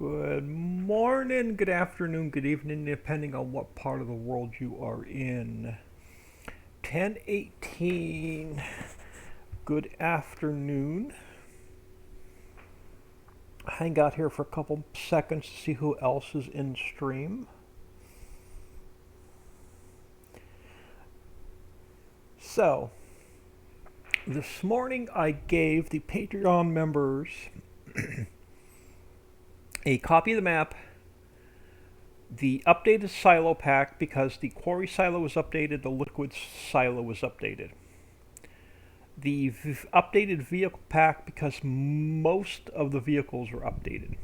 Good morning, good afternoon, good evening, depending on what part of the world you are in. 10:18. Good afternoon. Hang out here for a couple seconds to see who else is in stream. So, this morning I gave the Patreon members a copy of the map, the updated silo pack because the quarry silo was updated, the liquid silo was updated. The updated vehicle pack because most of the vehicles were updated.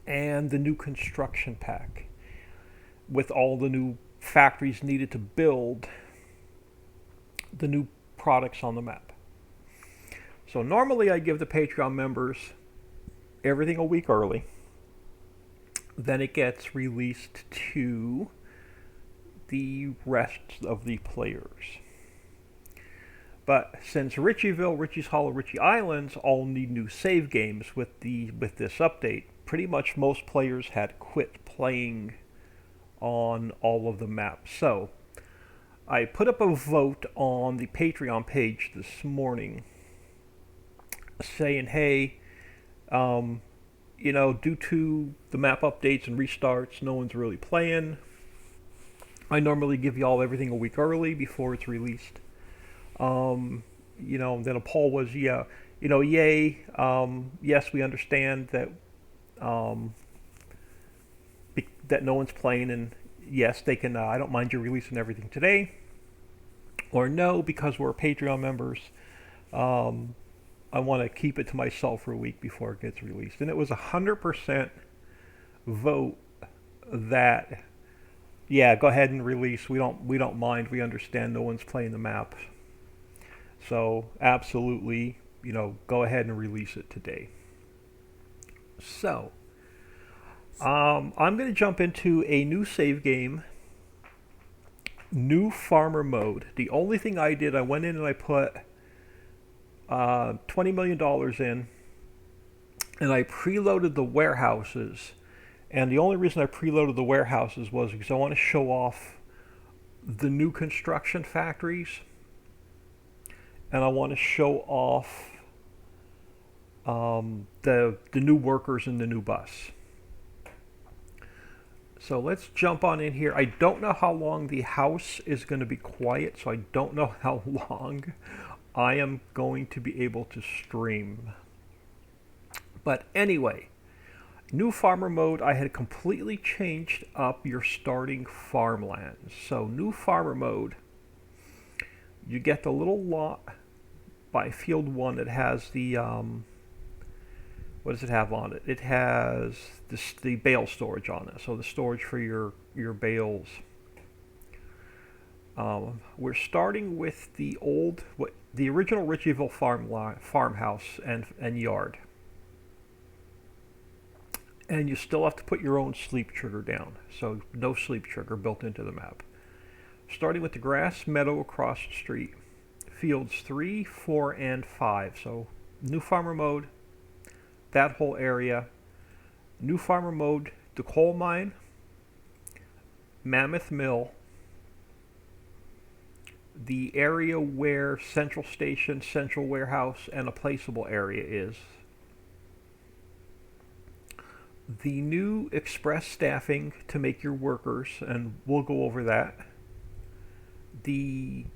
And the new construction pack with all the new factories needed to build the new products on the map. So normally I give the Patreon members everything a week early. Then it gets released to the rest of the players. But since Ricciville, Ritchie's Hollow, Ritchie Islands all need new save games with this update, pretty much most players had quit playing on all of the maps. So I put up a vote on the Patreon page this morning saying, hey, due to the map updates and restarts, no one's really playing. I normally give y'all everything a week early before it's released. Then a poll was, yay. Yes, we understand that that no one's playing, and yes, they can. I don't mind you releasing everything today. Or no, because we're Patreon members. I want to keep it to myself for a week before it gets released. And it was 100% vote that, yeah, go ahead and release. We don't mind. We understand no one's playing the map. So absolutely, go ahead and release it today. So I'm going to jump into a new save game, new farmer mode. The only thing I did, I went in and I put $20 million in, and I preloaded the warehouses. And the only reason I preloaded the warehouses was because I want to show off the new construction factories, and I want to show off the new workers in the new bus. So let's jump on in here. I don't know how long the house is going to be quiet, so I don't know how long I am going to be able to stream. But anyway, new farmer mode, I had completely changed up your starting farmlands. So new farmer mode, you get the little lot by field 1 that has the, what does it have on it? It has the bale storage on it, so the storage for your bales. We're starting with the original Ricciville farmhouse and yard. And you still have to put your own sleep trigger down, so no sleep trigger built into the map. Starting with the grass meadow across the street. Fields 3, 4, and 5. So new farmer mode, that whole area. New farmer mode, the coal mine, Mammoth Mill, the area where Central Station, Central Warehouse, and a Placeable area is. The new express staffing to make your workers, and we'll go over that. The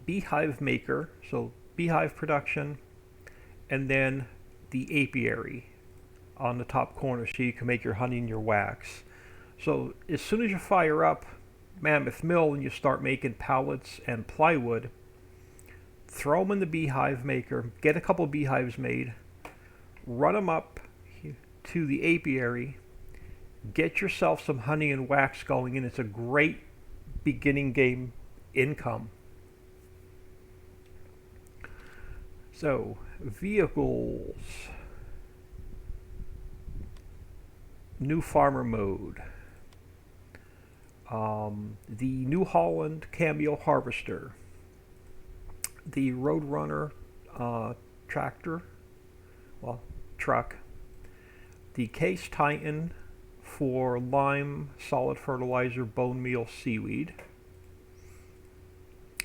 Beehive Maker, so beehive production, and then the apiary on the top corner so you can make your honey and your wax. So as soon as you fire up Mammoth Mill and you start making pallets and plywood, throw them in the Beehive Maker, get a couple beehives made, run them up to the apiary, get yourself some honey and wax going, and it's a great beginning game income. So, vehicles, new farmer mode, the New Holland Cameo Harvester, the Roadrunner tractor, truck, the Case Titan for lime, solid fertilizer, bone meal, seaweed.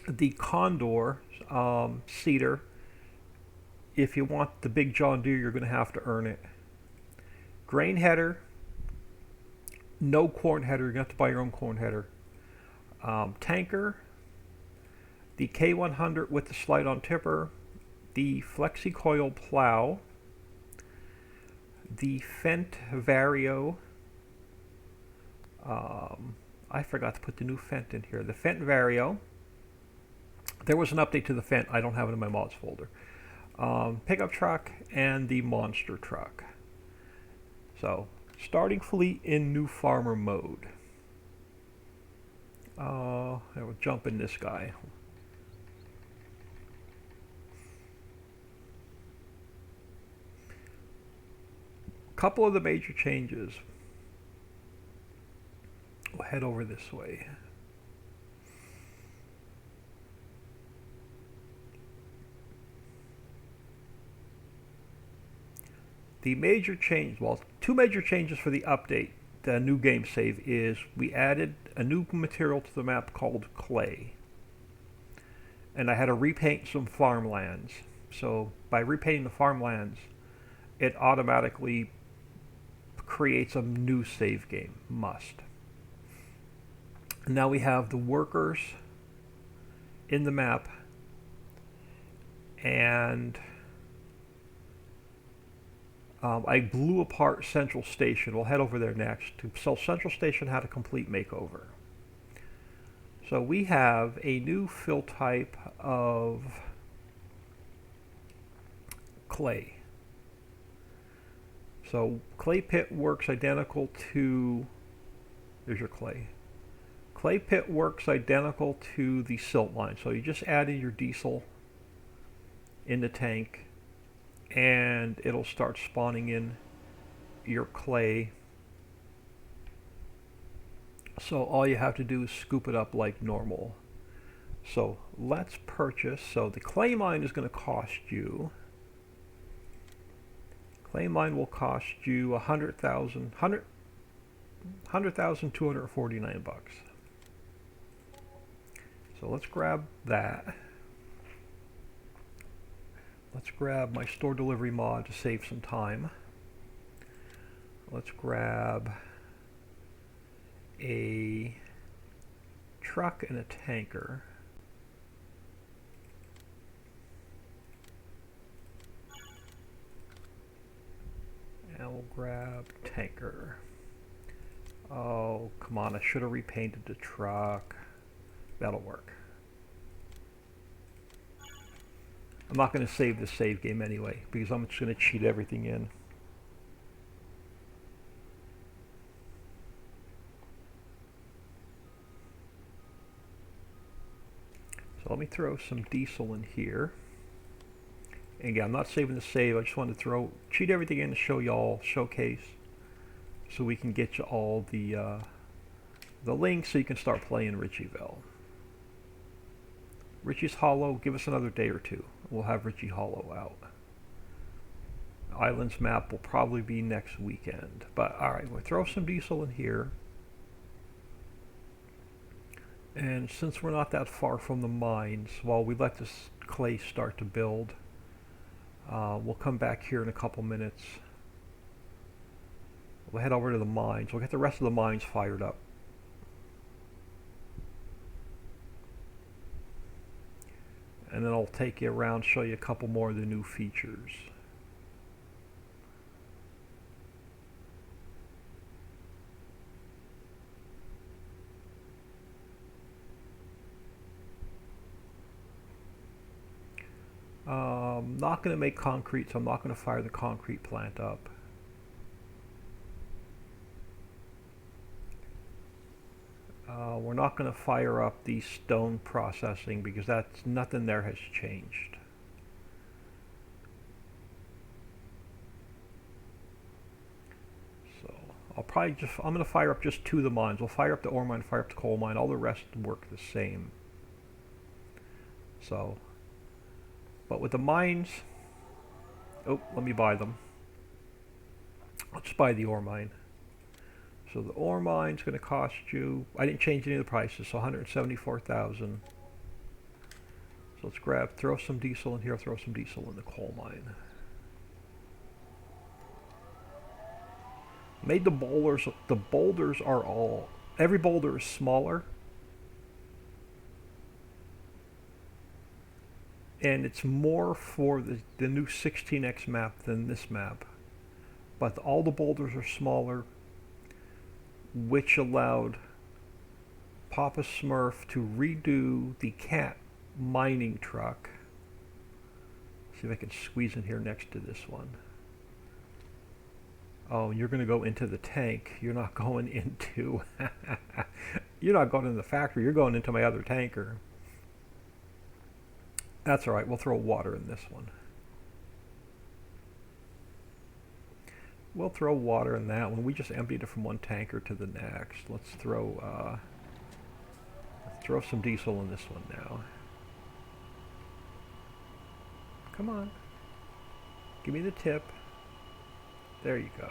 The Condor seeder. If you want the big John Deere, you're going to have to earn it. Grain header. No corn header. You're going to have to buy your own corn header. Tanker. The K100 with the slide-on tipper. The Flexi Coil plow. The Fendt Vario. I forgot to put the new Fendt in here. The Fendt Vario. There was an update to the Fendt. I don't have it in my mods folder. Pickup truck and the monster truck. So, starting fleet in new farmer mode. I will jump in this guy. Couple of the major changes. We'll head over this way. The major change, well, two major changes for the update, the new game save, is we added a new material to the map called clay. And I had to repaint some farmlands. So by repainting the farmlands, it automatically creates a new save game, must. And now we have the workers in the map, and I blew apart Central Station. We'll head over there next. So Central Station had a complete makeover. So we have a new fill type of clay. So clay pit works identical to, there's your clay. Clay pit works identical to the silt line. So you just add in your diesel in the tank, and it'll start spawning in your clay. So all you have to do is scoop it up like normal. So let's purchase. So the clay mine is going to cost you, clay mine will cost you 100,249 bucks. So let's grab that. Let's grab my store delivery mod to save some time. Let's grab a truck and a tanker. And we'll grab tanker. Oh, come on, I should have repainted the truck. That'll work. I'm not going to save this save game anyway, because I'm just going to cheat everything in. So let me throw some diesel in here. And again, I'm not saving the save. I just wanted to cheat everything in to show y'all, showcase, so we can get you all the links so you can start playing Ricciville. Richie's Hollow, give us another day or two. We'll have Richie Hollow out. Islands map will probably be next weekend. But alright, we'll throw some diesel in here. And since we're not that far from the mines, while we let this clay start to build, we'll come back here in a couple minutes. We'll head over to the mines. We'll get the rest of the mines fired up. And then I'll take you around, show you a couple more of the new features. Not going to make concrete, so I'm not going to fire the concrete plant up. We're not going to fire up the stone processing because that's nothing there has changed. So I'm going to fire up just two of the mines. We'll fire up the ore mine, fire up the coal mine. All the rest work the same. So, but with the mines, oh, let me buy them. Let's buy the ore mine. So the ore mine's going to cost you, I didn't change any of the prices, so 174,000. So let's throw some diesel in here, throw some diesel in the coal mine. Made the boulders are all, every boulder is smaller. And it's more for the new 16x map than this map. But all the boulders are smaller, which allowed Papa Smurf to redo the cat mining truck. See if I can squeeze in here next to this one. Oh, you're going to go into the tank. You're not going into... You're not going in the factory. You're going into my other tanker. That's all right. We'll throw water in this one. We'll throw water in that one. We just emptied it from one tanker to the next. Let's throw some diesel in this one now. Come on. Give me the tip. There you go.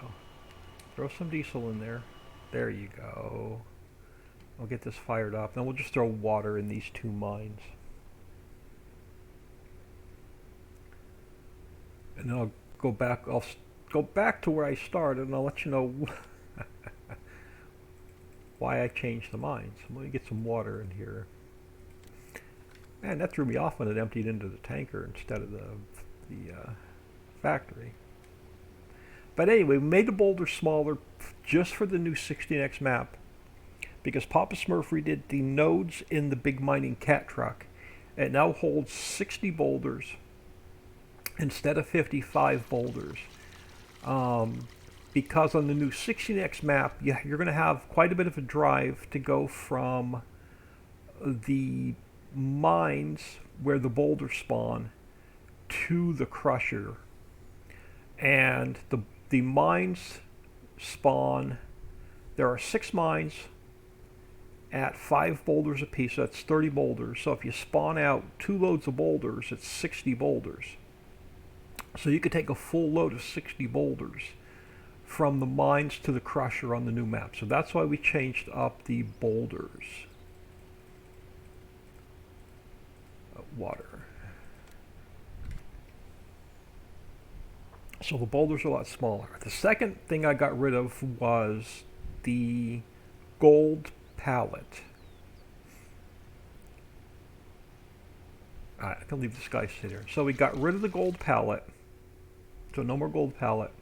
Throw some diesel in there. There you go. I'll get this fired up. Then we'll just throw water in these two mines. And then I'll go back to where I started, and I'll let you know why I changed the mines. I'm going to get some water in here. Man, that threw me off when it emptied into the tanker instead of the factory. But anyway, we made the boulder smaller just for the new 16x map because Papa Smurf redid the nodes in the big mining cat truck. It now holds 60 boulders instead of 55 boulders. Because on the new 16x map, you're going to have quite a bit of a drive to go from the mines where the boulders spawn to the crusher. And the mines spawn, there are 6 mines at 5 boulders apiece, so that's 30 boulders. So if you spawn out 2 loads of boulders, it's 60 boulders. So you could take a full load of 60 boulders from the mines to the crusher on the new map. So that's why we changed up the boulders. Water. So the boulders are a lot smaller. The second thing I got rid of was the gold pallet. I can leave this guy sit here. So we got rid of the gold pallet. So no more gold pallet.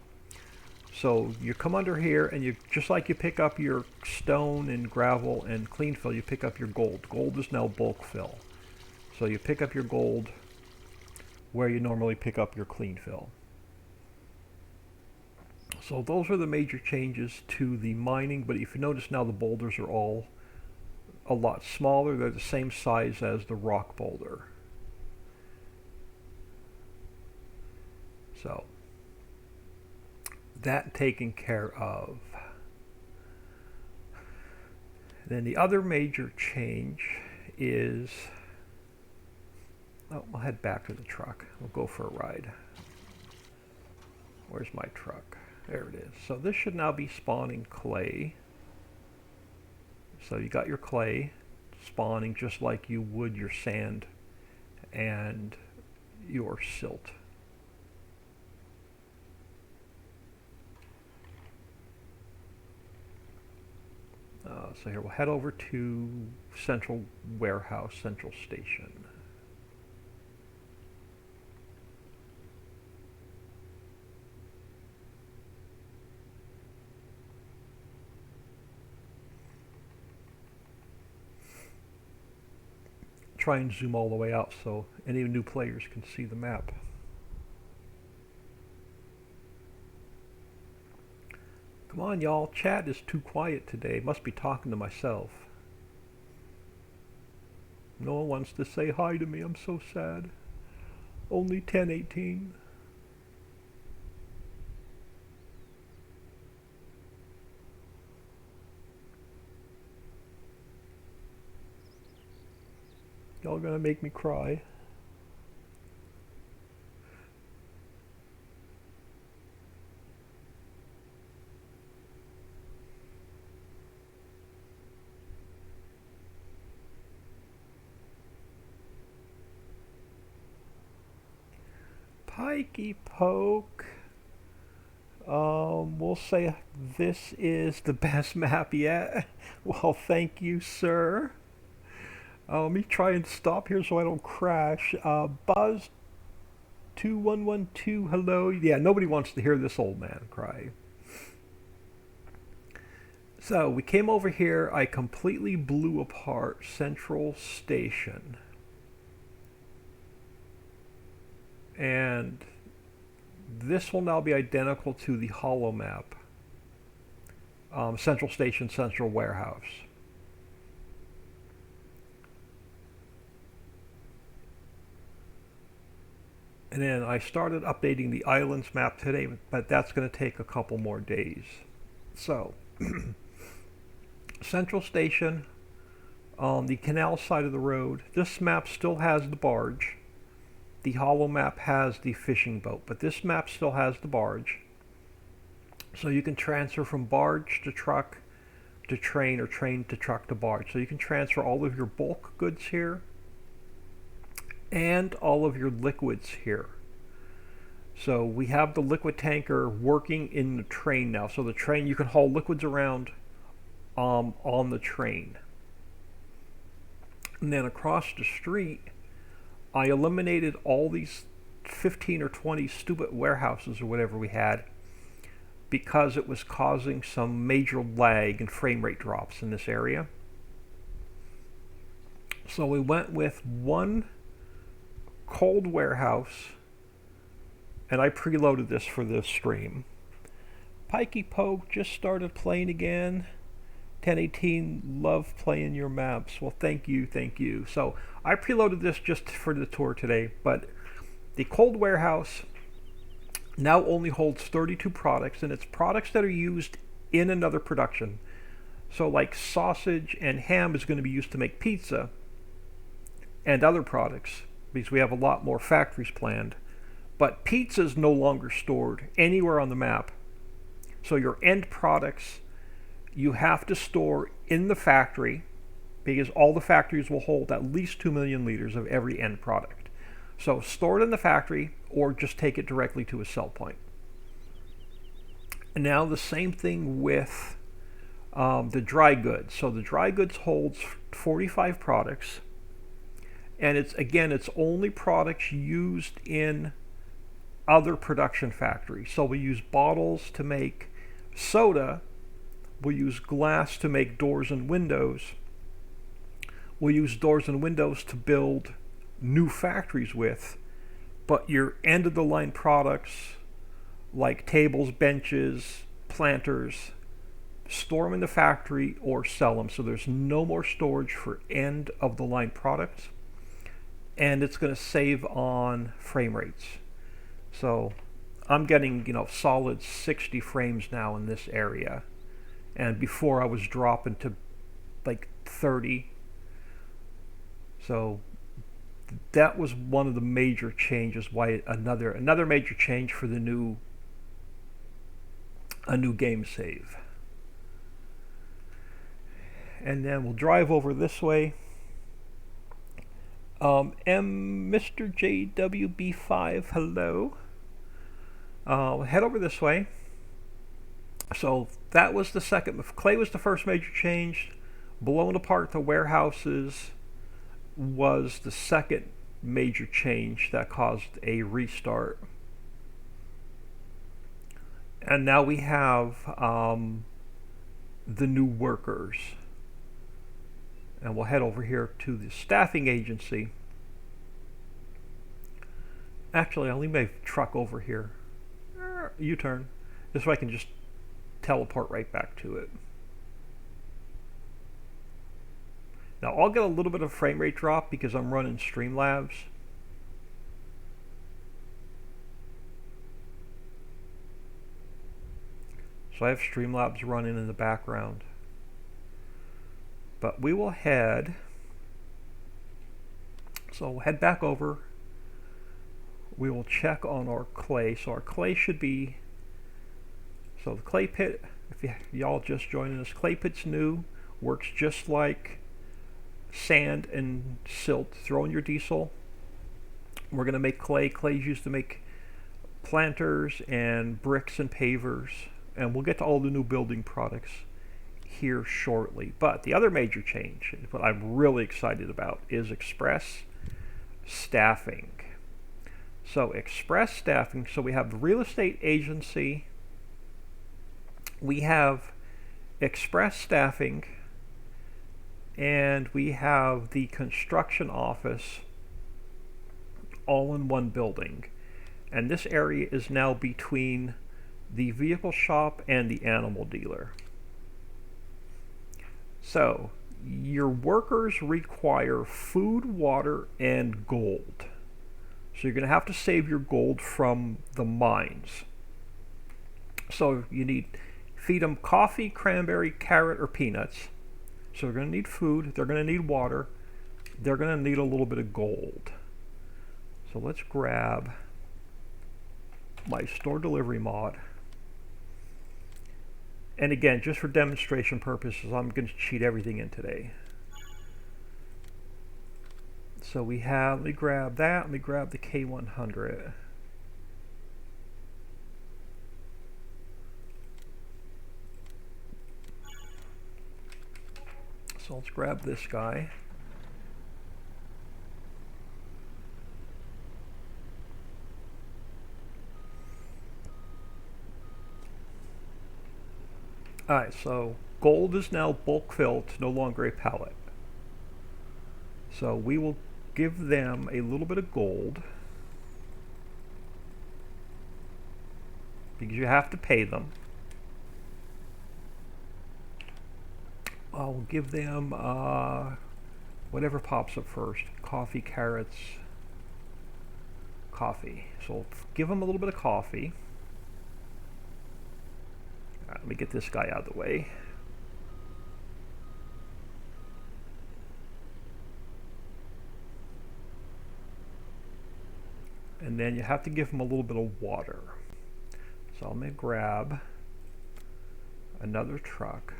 So you come under here and you, just like you pick up your stone and gravel and clean fill, you pick up your gold. Gold is now bulk fill. So you pick up your gold where you normally pick up your clean fill. So those are the major changes to the mining, but if you notice now the boulders are all a lot smaller. They're the same size as the rock boulder. So that taken care of. Then the other major change is, oh, we'll head back to the truck. We'll go for a ride. Where's my truck? There it is. So this should now be spawning clay. So you got your clay spawning just like you would your sand and your silt. So here we'll head over to Central Warehouse, Central Station. Try and zoom all the way out so any new players can see the map. Come on, y'all. Chat is too quiet today. Must be talking to myself. No one wants to say hi to me. I'm so sad. Only 10:18. Y'all gonna make me cry. Pikey Poke. We'll say this is the best map yet. Well, thank you, sir. Let me try and stop here so I don't crash. Buzz 2112, hello. Yeah, nobody wants to hear this old man cry. So we came over here. I completely blew apart Central Station. And this will now be identical to the hollow map. Central Station, Central Warehouse. And then I started updating the islands map today, but that's going to take a couple more days. So, Central Station, on the canal side of the road, this map still has the barge. The hollow map has the fishing boat, but this map still has the barge. So you can transfer from barge to truck to train, or train to truck to barge. So you can transfer all of your bulk goods here and all of your liquids here. So we have the liquid tanker working in the train now. So the train, you can haul liquids around on the train. And then across the street, I eliminated all these 15 or 20 stupid warehouses or whatever we had, because it was causing some major lag and frame rate drops in this area. So we went with one cold warehouse, and I preloaded this for this stream. Pikey Poke just started playing again. 1018, love playing your maps. Well, thank you, thank you. So I preloaded this just for the tour today, but the cold warehouse now only holds 32 products, and it's products that are used in another production. So like sausage and ham is going to be used to make pizza and other products, because we have a lot more factories planned. But pizza is no longer stored anywhere on the map. So your end products, you have to store in the factory, because all the factories will hold at least 2 million liters of every end product. So store it in the factory, or just take it directly to a sell point. And now the same thing with the dry goods. So the dry goods holds 45 products, and it's only products used in other production factories. So we use bottles to make soda, we'll use glass to make doors and windows, we'll use doors and windows to build new factories with, but your end of the line products like tables, benches, planters, store them in the factory or sell them. So there's no more storage for end of the line products, and it's going to save on frame rates. So I'm getting, solid 60 frames now in this area, and before I was dropping to like 30. So that was one of the major changes. Why another major change for the new game save. And then we'll drive over this way. Mr. JWB5, hello. Head over this way. So that was the second. Clay was the first major change. Blowing apart the warehouses was the second major change that caused a restart. And now we have the new workers. And we'll head over here to the staffing agency. Actually, I'll leave my truck over here. U-turn. This way I can just teleport right back to it. Now I'll get a little bit of frame rate drop because I'm running Streamlabs. So I have Streamlabs running in the background. But we will head, so we'll head back over. We will check on our clay. So our clay should be, so the clay pit, if y'all just joining us, clay pit's new, works just like sand and silt. Throw in your diesel. We're going to make clay. Clay is used to make planters and bricks and pavers, and we'll get to all the new building products here shortly. But the other major change, what I'm really excited about, is express staffing. So express staffing, so we have the real estate agency, we have express staffing, and we have the construction office all in one building. And this area is now between the vehicle shop and the animal dealer. So your workers require food, water, and gold. So you're going to have to save your gold from the mines. So you need feed them coffee, cranberry, carrot, or peanuts. So they're going to need food, they're going to need water, they're going to need a little bit of gold. So let's grab my store delivery mod. And again, just for demonstration purposes, I'm going to cheat everything in today. So we have, let me grab that, let me grab the K100. So let's grab this guy. Alright, so gold is now bulk filled, no longer a pallet. So we will give them a little bit of gold, because you have to pay them. I'll give them whatever pops up first. Coffee, carrots, coffee. So we'll give them a little bit of coffee. All right, let me get this guy out of the way. And then you have to give them a little bit of water. So I'm going to grab another truck.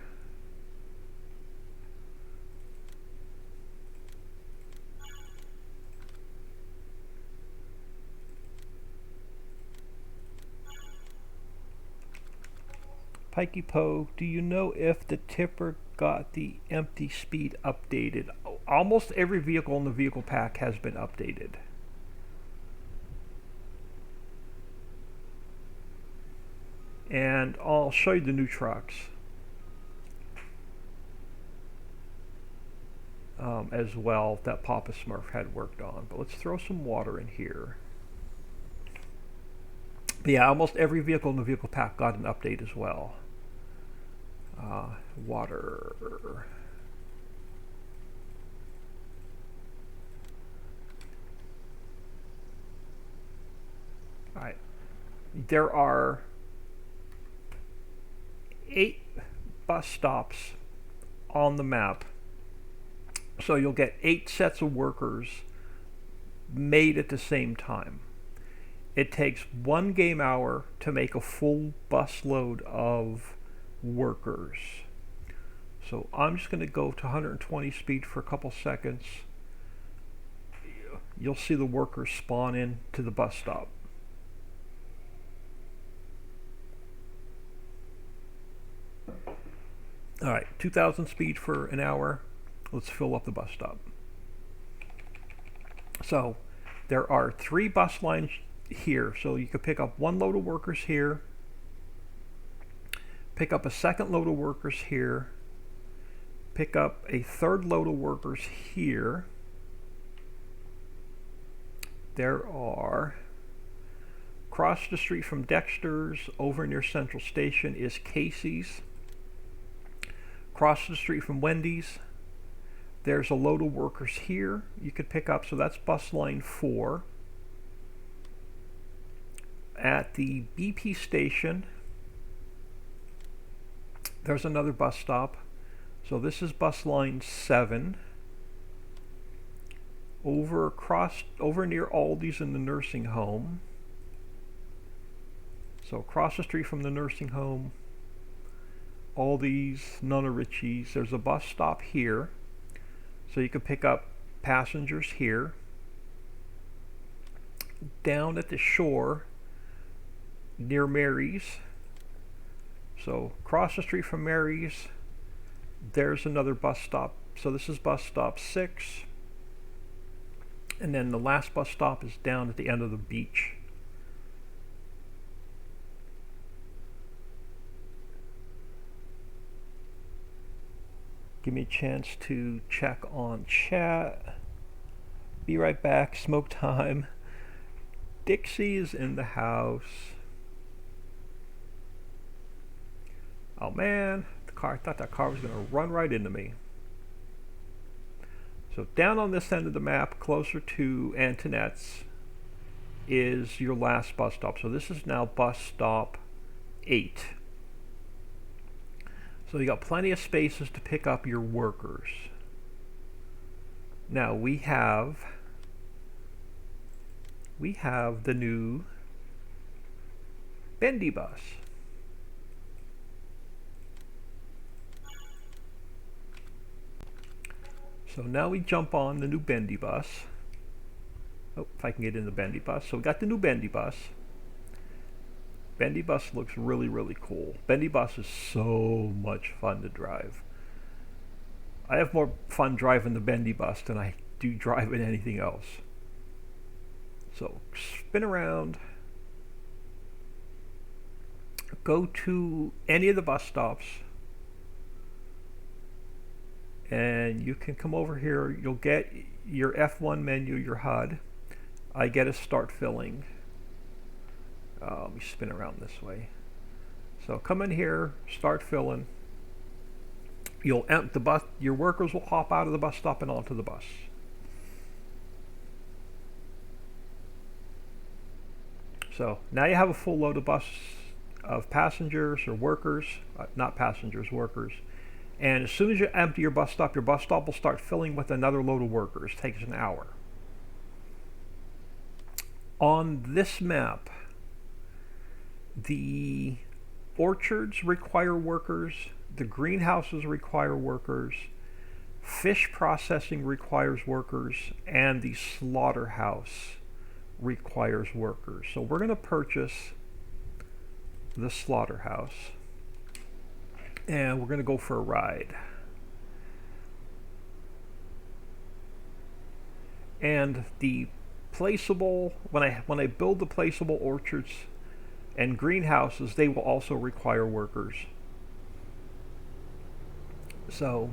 Pikey Poe, do you know if the tipper got the empty speed updated? Almost every vehicle in the vehicle pack has been updated. And I'll show you the new trucks as well that Papa Smurf had worked on. But let's throw some water in here. But yeah, almost every vehicle in the vehicle pack got an update as well. Water. Alright. There are 8 bus stops on the map. So you'll get 8 sets of workers made at the same time. It takes 1 game hour to make a full bus load of workers. So I'm just going to go to 120 speed for a couple seconds. You'll see the workers spawn in to the bus stop. Alright, 2,000 speed for an hour. Let's fill up the bus stop. So there are 3 bus lines here. So you could pick up 1 load of workers here, pick up a 2nd load of workers here, pick up a 3rd load of workers here. There are, across the street from Dexter's, over near Central Station, is Casey's. Across the street from Wendy's, there's a load of workers here you could pick up, so that's bus line 4. At the BP station, there's another bus stop. So this is bus line 7. Over near Aldi's in the nursing home. So across the street from the nursing home, Aldi's, Nona Richie's, there's a bus stop here. So you can pick up passengers here. Down at the shore, near Mary's. So across the street from Mary's, there's another bus stop. So this is bus stop 6. And then the last bus stop is down at the end of the beach. Give me a chance to check on chat. Be right back. Smoke time. Dixie is in the house. Oh man, the car, I thought that car was going to run right into me. So down on this end of the map, closer to Antoinette's, is your last bus stop. So this is now bus stop 8. So you got plenty of spaces to pick up your workers. Now we have the new Bendy Bus. So now we jump on the new Bendy Bus. Oh, if I can get in the Bendy Bus. So we got the new Bendy Bus. Bendy Bus looks really, really cool. Bendy Bus is so much fun to drive. I have more fun driving the Bendy Bus than I do driving anything else. So spin around. Go to any of the bus stops. And you can come over here. You'll get your F1 menu, your HUD. I get a start filling. Let me spin around this way. So come in here, start filling. You'll the bus. Your workers will hop out of the bus stop and onto the bus. So now you have a full load of bus of passengers or workers, not passengers, workers. And as soon as you empty your bus stop will start filling with another load of workers. It takes an hour. On this map, the orchards require workers, the greenhouses require workers, fish processing requires workers, and the slaughterhouse requires workers. So we're going to purchase the slaughterhouse. And we're going to go for a ride. And the placeable, when I build the placeable orchards and greenhouses, they will also require workers. So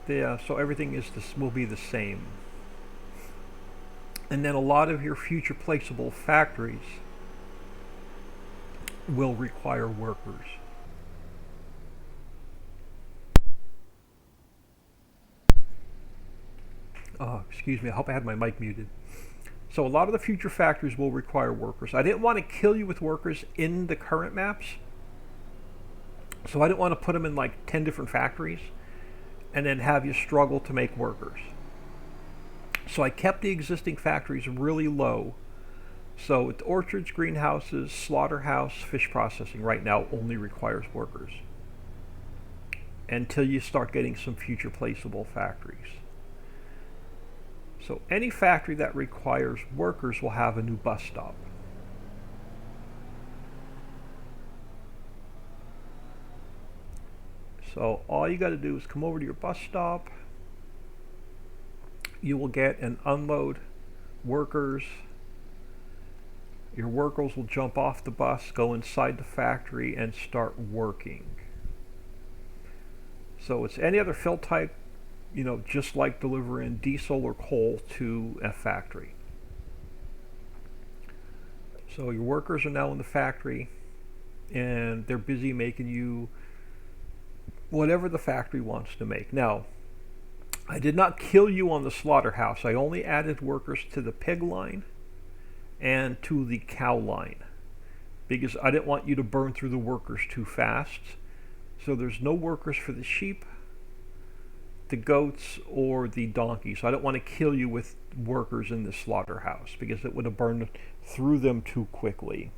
so everything will be the same. And then a lot of your future placeable factories will require workers. Oh, excuse me, I hope I had my mic muted. So a lot of the future factories will require workers. I didn't want to kill you with workers in the current maps. So I didn't want to put them in like 10 different factories and then have you struggle to make workers. So I kept the existing factories really low. So with orchards, greenhouses, slaughterhouse, fish processing right now only requires workers until you start getting some future placeable factories. So any factory that requires workers will have a new bus stop. So all you got to do is come over to your bus stop. You will get an unload workers. Your workers will jump off the bus, go inside the factory, and start working. So it's any other fill type, just like delivering diesel or coal to a factory. So your workers are now in the factory, and they're busy making you whatever the factory wants to make. Now, I did not kill you on the slaughterhouse. I only added workers to the pig line and to the cow line because I didn't want you to burn through the workers too fast. So there's no workers for the sheep, the goats, or the donkeys. So I don't want to kill you with workers in the slaughterhouse because it would have burned through them too quickly.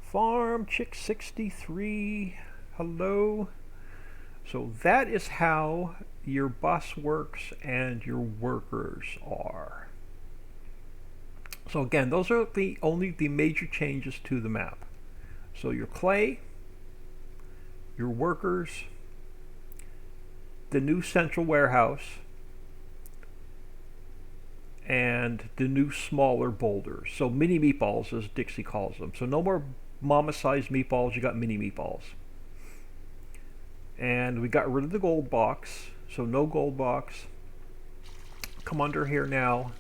Farm Chick 63, hello. So that is how your bus works and your workers are. So again, those are only the major changes to the map. So your clay, your workers, the new central warehouse, and the new smaller boulders. So mini meatballs, as Dixie calls them. So no more mama-sized meatballs, you got mini meatballs. And we got rid of the gold box, so no gold box. Come under here now,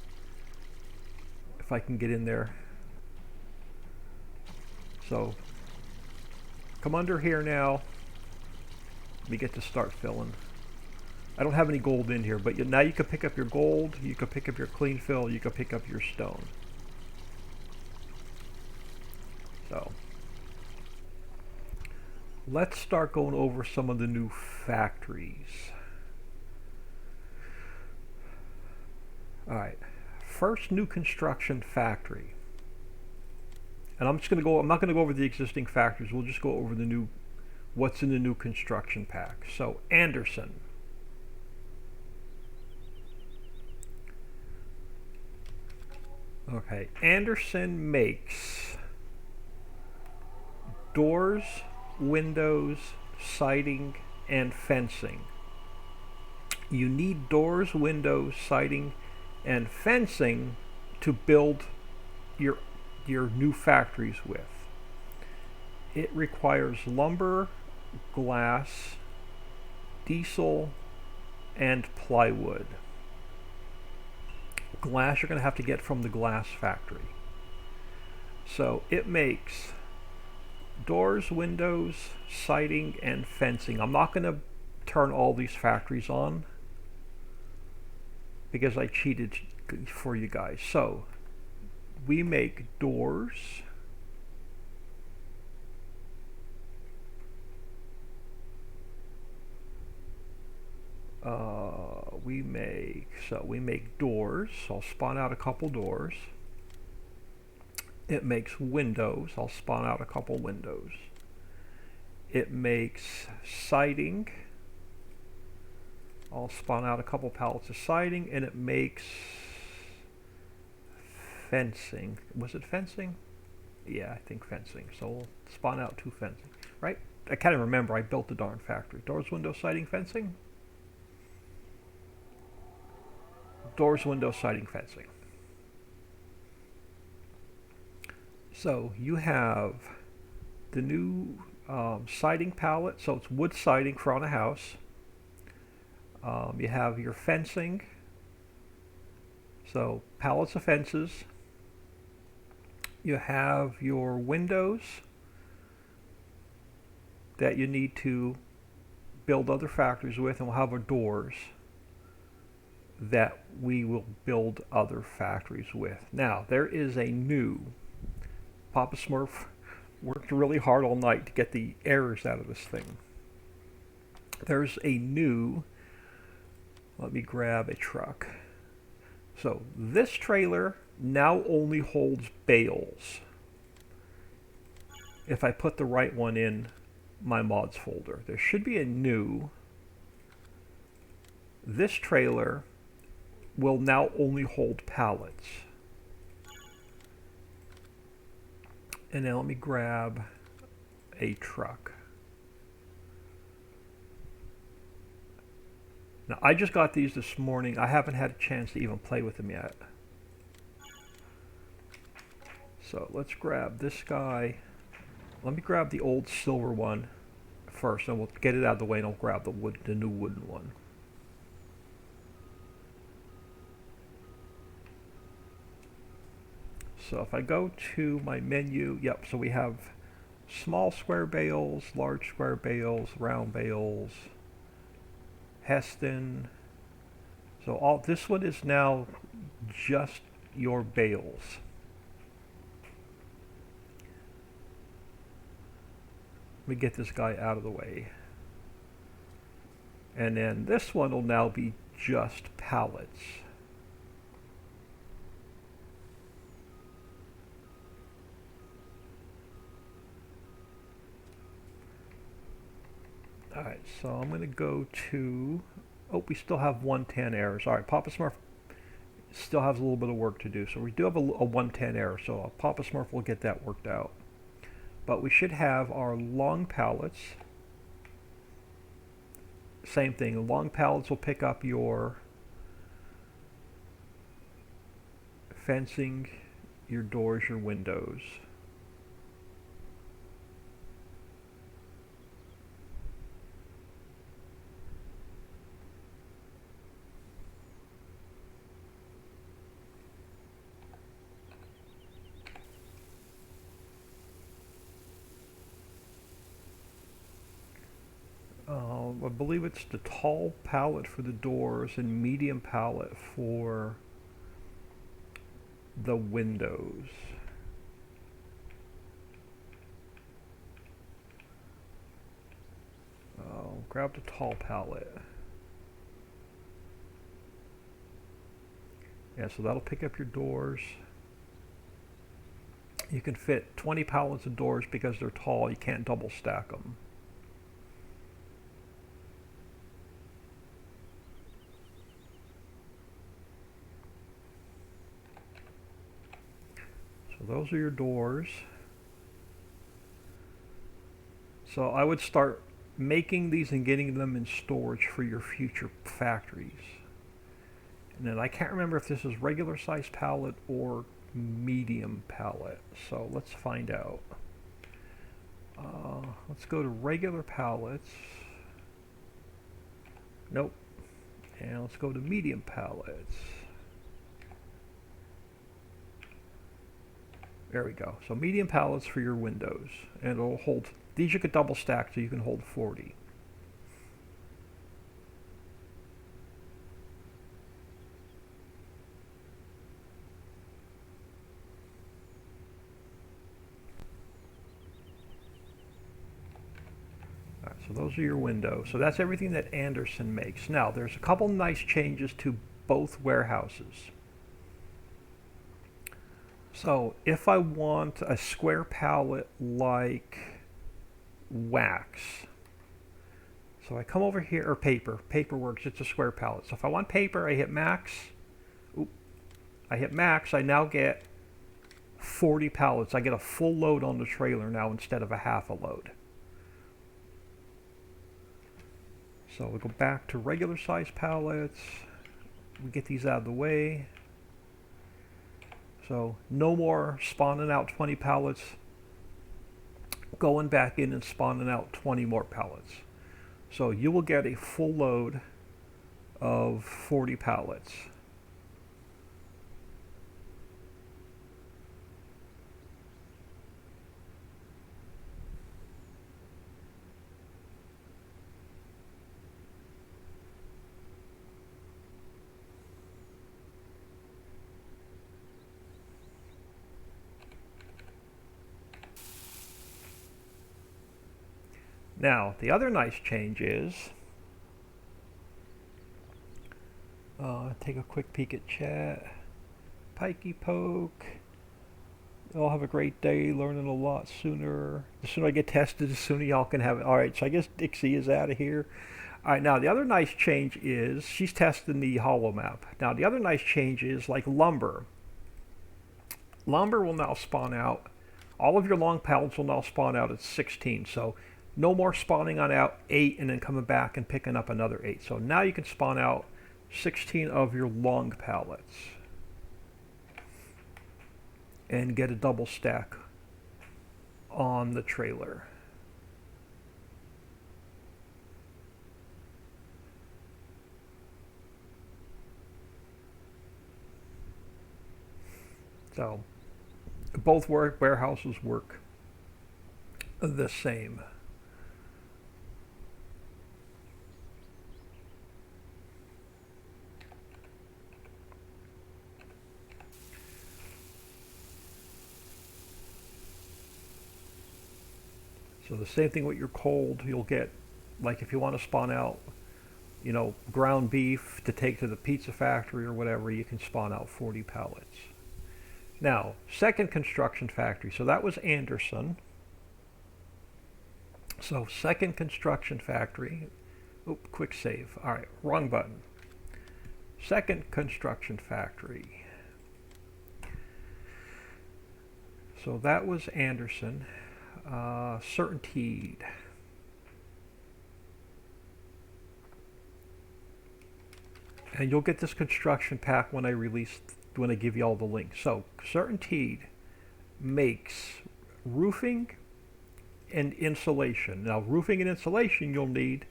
if I can get in there. So come under here now. We get to start filling. I don't have any gold in here, but now you can pick up your gold, you can pick up your clean fill, you can pick up your stone. So let's start going over some of the new factories. Alright, first new construction factory. And I'm not going to go over the existing factories, we'll just go over the new, what's in the new construction pack. So Anderson. Okay, Anderson makes doors, windows, siding, and fencing. You need doors, windows, siding, and fencing to build your new factories with. It requires lumber, glass, diesel, and plywood. Glass you're going to have to get from the glass factory. So it makes doors, windows, siding, and fencing. I'm not going to turn all these factories on because I cheated for you guys. So we make doors, we make doors. I'll spawn out a couple doors. It makes windows. I'll spawn out a couple windows. It makes siding. I'll spawn out a couple pallets of siding, and it makes fencing. Was it fencing? Yeah, I think fencing. So we'll spawn out 2 fencing. Right? I can't even remember. I built the darn factory. Doors, windows, siding, fencing. Doors, windows, siding, fencing. So you have the new siding pallet. So it's wood siding for on a house. You have your fencing. So pallets of fences. You have your windows that you need to build other factories with, and we'll have our doors that we will build other factories with. Now, there is a new, Papa Smurf worked really hard all night to get the errors out of this thing. There's a new, let me grab a truck. So this trailer now only holds bales. If I put the right one in my mods folder, there should be a new. This trailer will now only hold pallets. And now let me grab a truck. Now I just got these this morning. I haven't had a chance to even play with them yet. So let's grab this guy. Let me grab the old silver one first, and we'll get it out of the way, and I'll grab the new wooden one. So if I go to my menu, yep, so we have small square bales, large square bales, round bales, Heston. So all this one is now just your bales. Let me get this guy out of the way. And then this one will now be just pallets. Alright, so I'm going to go to... Oh, we still have 110 errors. Alright, Papa Smurf still has a little bit of work to do. So we do have a 110 error, so Papa Smurf will get that worked out. But we should have our long pallets. Same thing, long pallets will pick up your fencing, your doors, your windows. I believe it's the tall pallet for the doors and medium pallet for the windows. Grab the tall pallet. Yeah, so that'll pick up your doors. You can fit 20 pallets of doors because they're tall. You can't double stack them. So those are your doors. So I would start making these and getting them in storage for your future factories. And then I can't remember if this is regular size pallet or medium pallet. So let's find out. Let's go to regular pallets. Nope. And let's go to medium pallets. There we go. So medium pallets for your windows. And it'll hold, these you could double stack so you can hold 40. Alright, so those are your windows. So that's everything that Anderson makes. Now, there's a couple nice changes to both warehouses. So if I want a square pallet like wax, so I come over here, or paper works, it's a square pallet. So if I want paper, I hit max. Oop, I hit max, I now get 40 pallets. I get a full load on the trailer now instead of a half a load. So we go back to regular size pallets. We get these out of the way. So no more spawning out 20 pallets, going back in and spawning out 20 more pallets. So you will get a full load of 40 pallets. Now, the other nice change is, take a quick peek at chat. Pikey Poke. Y'all have a great day, learning a lot sooner. The sooner I get tested, the sooner y'all can have it. Alright, so I guess Dixie is out of here. Alright, now the other nice change is, she's testing the hollow map. Now the other nice change is, like lumber. Lumber will now spawn out. All of your long pallets will now spawn out at 16. So no more spawning on out 8 and then coming back and picking up another 8. So now you can spawn out 16 of your long pallets and get a double stack on the trailer. So both warehouses work the same. So the same thing with your cold, you'll get, like if you want to spawn out, you know, ground beef to take to the pizza factory or whatever, you can spawn out 40 pallets. Now, second construction factory, so that was Anderson. So second construction factory. Oop, quick save. All right, wrong button. Second construction factory. So that was Anderson. Certainteed. And you'll get this construction pack when I give you all the links. So Certainteed makes roofing and insulation. Now roofing and insulation you'll need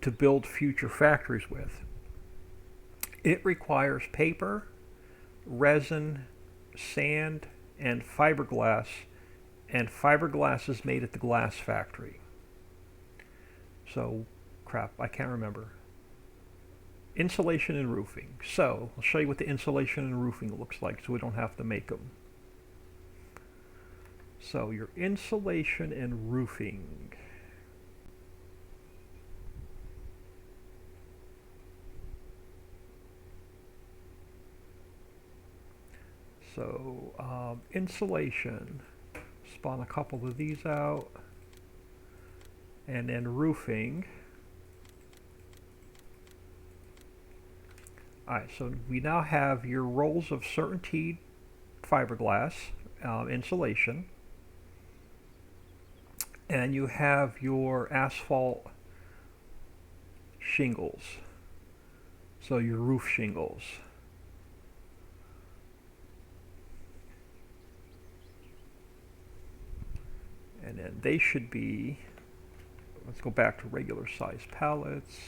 to build future factories with. It requires paper, resin, sand, and fiberglass is made at the glass factory. So, crap, I can't remember. Insulation and roofing. So, I'll show you what the insulation and roofing looks like so we don't have to make them. So, your insulation and roofing. So, insulation, spawn a couple of these out, and then roofing. Alright, so we now have your rolls of Certainteed fiberglass, insulation, and you have your asphalt shingles, so your roof shingles. And then they should be, let's go back to regular size pallets.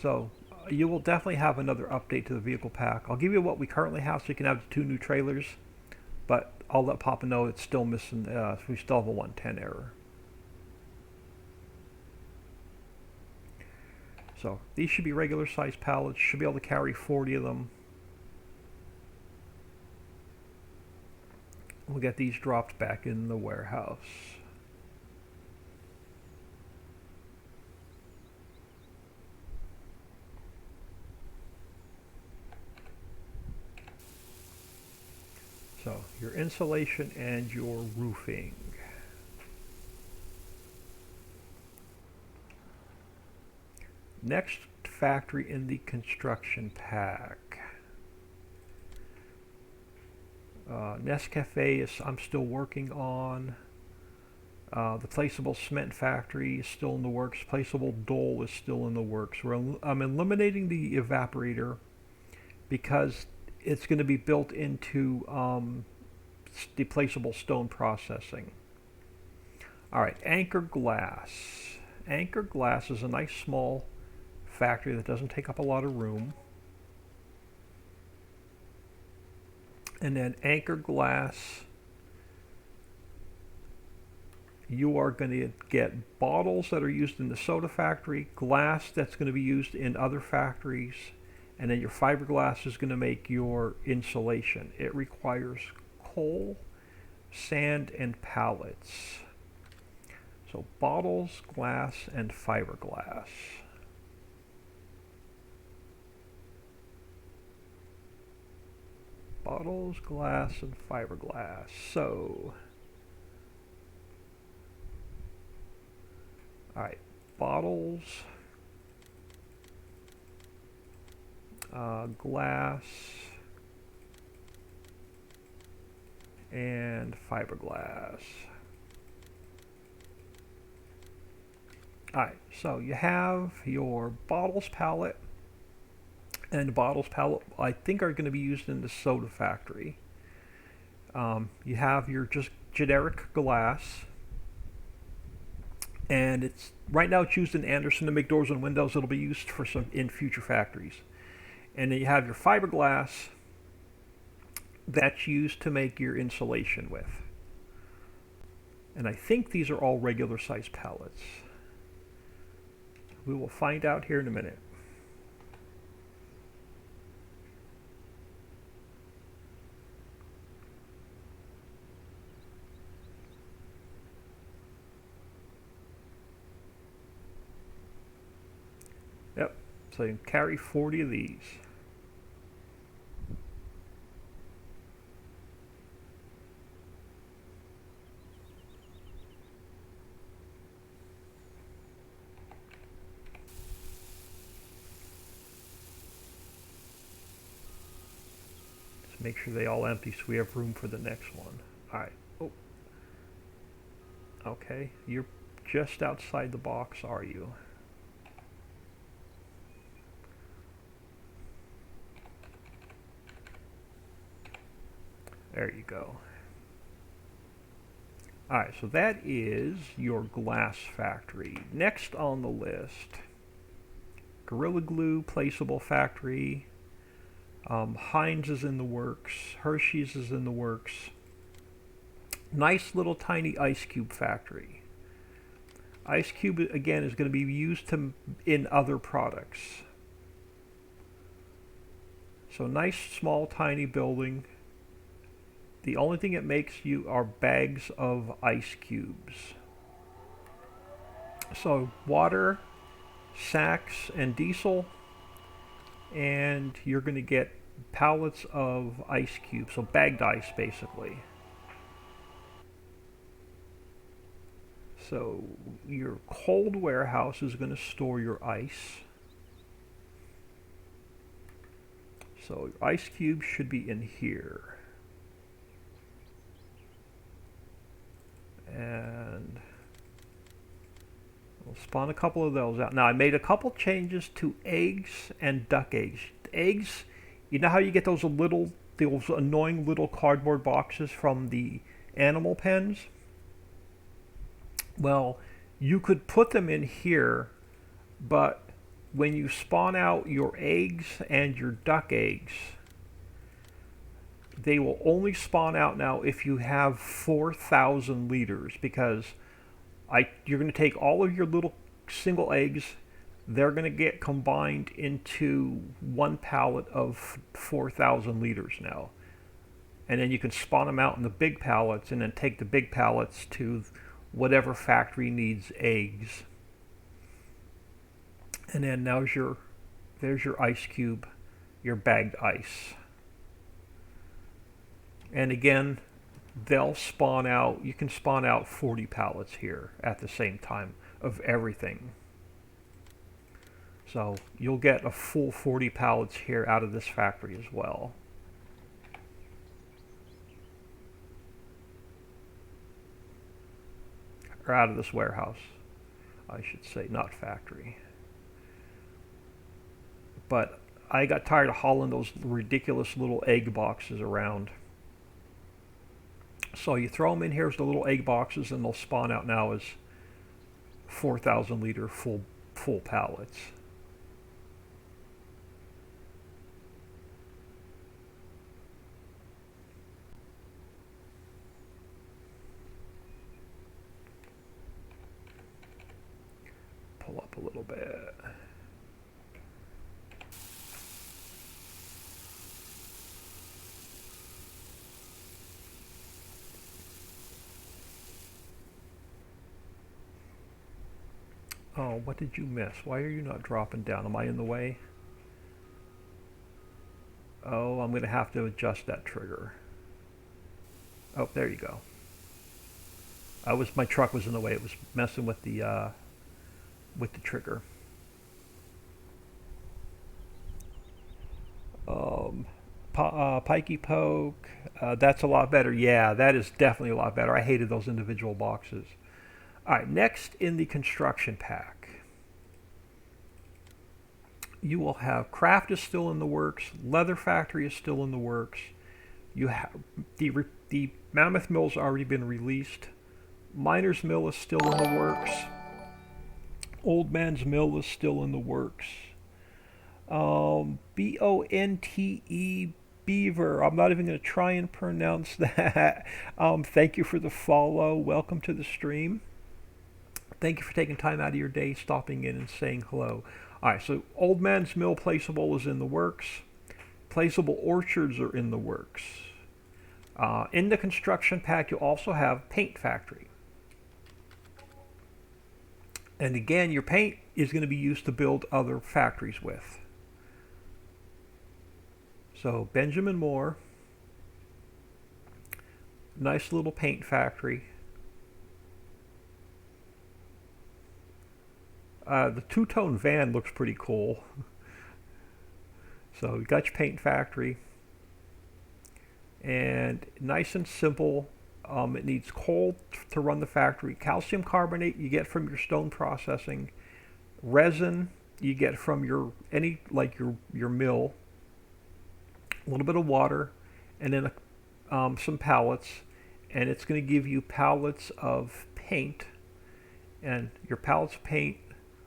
So you will definitely have another update to the vehicle pack. I'll give you what we currently have so you can have the 2 new trailers, but I'll let Papa know it's still missing, we still have a 110 error. So these should be regular size pallets, should be able to carry 40 of them. We'll get these dropped back in the warehouse. So your insulation and your roofing. Next factory in the construction pack. Nescafe is I'm still working on. The Placeable cement factory is still in the works. Placeable Dole is still in the works. I'm eliminating the evaporator because it's going to be built into the Placeable stone processing. Alright, Anchor Glass. Anchor Glass is a nice small factory that doesn't take up a lot of room. And then Anchor Glass, you are going to get bottles that are used in the soda factory, glass that's going to be used in other factories, and then your fiberglass is going to make your insulation. It requires coal, sand, and pallets. So bottles, glass, and fiberglass. Bottles, glass, and fiberglass. So, alright, bottles, glass, and fiberglass. Alright, so you have your bottles palette. And the bottles palette, I think, are going to be used in the soda factory. You have your just generic glass, and it's right now it's used in Anderson to make doors and windows. It'll be used for some in future factories. And then you have your fiberglass that's used to make your insulation with. And I think these are all regular size pallets. We will find out here in a minute. Yep, so you can carry 40 of these. make sure they all empty so we have room for the next one. Alright. Oh. Okay, you're just outside the box, are you? There you go. Alright, so that is your glass factory. Next on the list, Gorilla Glue, Placeable factory. Heinz is in the works. Hershey's is in the works. Nice little tiny ice cube factory. Ice cube, again, is going to be used in other products. So nice, small, tiny building. The only thing it makes you are bags of ice cubes. So water, sacks, and diesel, and you're going to get pallets of ice cubes, so bagged ice basically. So your cold warehouse is going to store your ice. So your ice cubes should be in here. And we'll spawn a couple of those out. Now I made a couple changes to eggs and duck eggs. Eggs, you know how you get those annoying little cardboard boxes from the animal pens? Well, you could put them in here, but when you spawn out your eggs and your duck eggs, they will only spawn out now if you have 4,000 liters, because you're going to take all of your little single eggs, they're going to get combined into one pallet of 4,000 liters now. And then you can spawn them out in the big pallets and then take the big pallets to whatever factory needs eggs. And then there's your ice cube, your bagged ice. And again, they'll spawn out, you can spawn out 40 pallets here at the same time of everything. So you'll get a full 40 pallets here out of this factory as well. Or out of this warehouse, I should say, not factory. But I got tired of hauling those ridiculous little egg boxes around. So you throw them in here as the little egg boxes, and they'll spawn out now as 4,000 liter full pallets. Pull up a little bit. Oh, what did you miss? Why are you not dropping down? Am I in the way? Oh, I'm going to have to adjust that trigger. Oh, there you go. My truck was in the way. It was messing with the trigger. Pikey poke. That's a lot better. Yeah, that is definitely a lot better. I hated those individual boxes. All right, next in the construction pack, you will have craft is still in the works, leather factory is still in the works. You have the Mammoth Mill's already been released. Miner's Mill is still in the works. Old Man's Mill is still in the works. Bonte Beaver. I'm not even going to try and pronounce that. Thank you for the follow. Welcome to the stream. Thank you for taking time out of your day, stopping in and saying hello. All right, so Old Man's Mill Placeable is in the works. Placeable orchards are in the works. In the construction pack, you also have Paint Factory. And again, your paint is going to be used to build other factories with. So Benjamin Moore, nice little paint factory. The two-tone van looks pretty cool. So you got your paint factory. and nice and simple. It needs coal to run the factory. Calcium carbonate you get from your stone processing. Resin you get from your your mill. A little bit of water, and then some pallets, and it's going to give you pallets of paint. And your pallets of paint,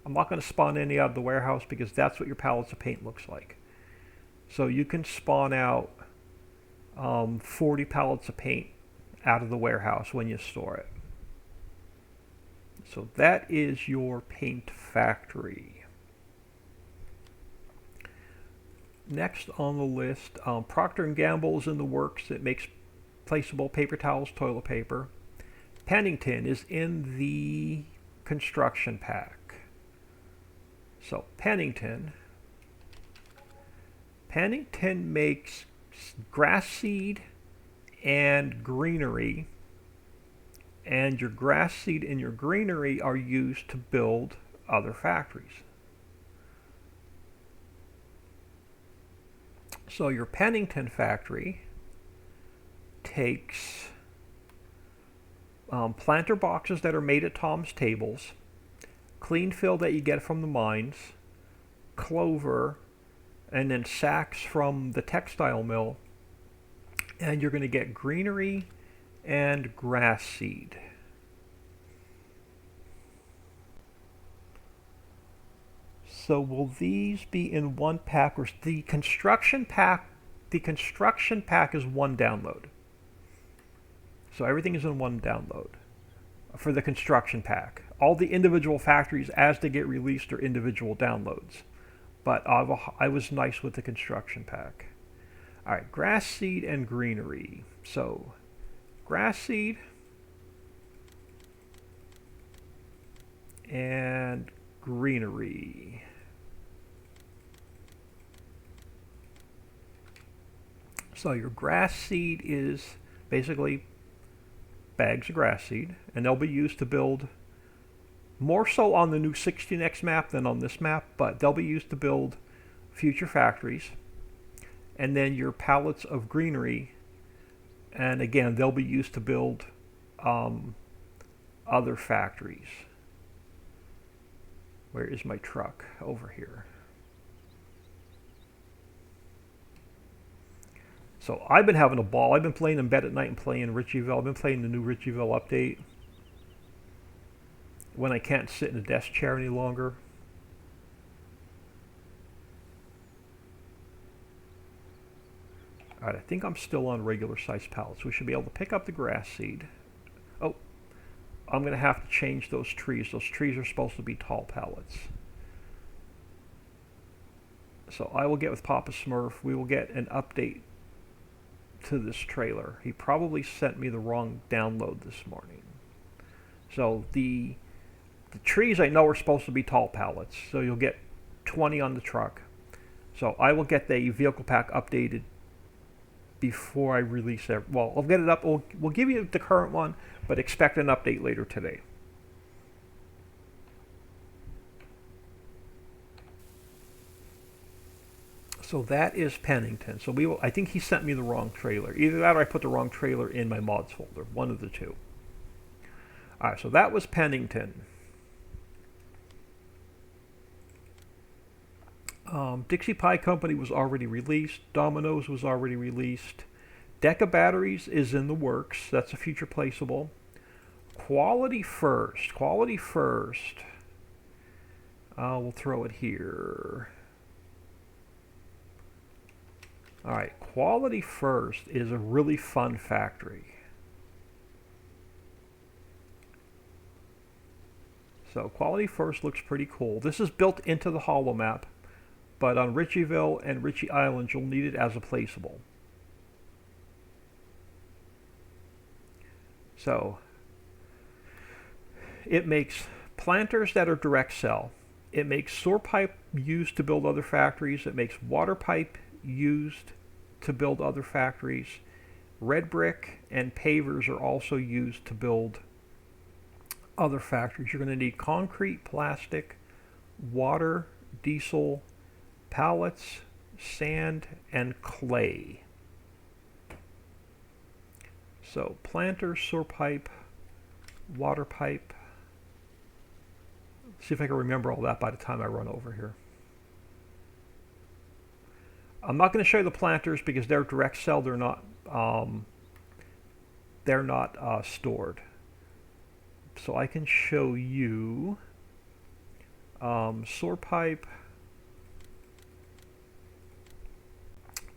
I'm not going to spawn any out of the warehouse because that's what your pallets of paint looks like. So you can spawn out 40 pallets of paint out of the warehouse when you store it. So that is your paint factory. Next on the list, Procter & Gamble is in the works. It makes placeable paper towels, toilet paper. Pennington is in the construction pack. So Pennington makes grass seed and greenery, and your grass seed and your greenery are used to build other factories. So your Pennington factory takes planter boxes that are made at Tom's Tables, clean fill that you get from the mines, clover, and then sacks from the textile mill, and you're going to get greenery and grass seed. So will these be in one pack, or the construction pack? The construction pack is one download. So everything is in one download for the construction pack. All the individual factories as they get released are individual downloads. But I was nice with the construction pack. All right, grass seed and greenery. So grass seed and greenery. So your grass seed is basically bags of grass seed, and they'll be used to build, more so on the new 16x map than on this map, but they'll be used to build future factories. And then your pallets of greenery, and again, they'll be used to build other factories. Where is my truck? Over here. So I've been having a ball. I've been playing in bed at night and playing Ricciville. I've been playing the new Ricciville update when I can't sit in a desk chair any longer. Alright, I think I'm still on regular size pallets. We should be able to pick up the grass seed. Oh, I'm going to have to change those trees. Those trees are supposed to be tall pallets. So I will get with Papa Smurf. We will get an update to this trailer. He probably sent me the wrong download this morning. So the trees I know are supposed to be tall pallets. So you'll get 20 on the truck. So I will get the vehicle pack updated before I release it. Well, I'll get it up. We'll give you the current one, but expect an update later today. So that is Pennington. So we will. I think he sent me the wrong trailer. Either that or I put the wrong trailer in my mods folder. One of the two. All right. So that was Pennington. Dixie Pie Company was already released. Domino's was already released. Deca Batteries is in the works. That's a future placeable. Quality First. Quality First. We'll throw it here. Alright, Quality First is a really fun factory. So Quality First looks pretty cool. This is built into the holo map, but on Ricciville and Ritchie Island you'll need it as a placeable. So it makes planters that are direct sell. It makes sewer pipe used to build other factories. It makes water pipe used to build other factories. Red brick and pavers are also used to build other factories. You're going to need concrete, plastic, water, diesel, pallets, sand, and clay. So planter, sewer pipe, water pipe. See if I can remember all that by the time I run over here. I'm not going to show you the planters because they're direct sell. They're not stored. So I can show you sewer pipe,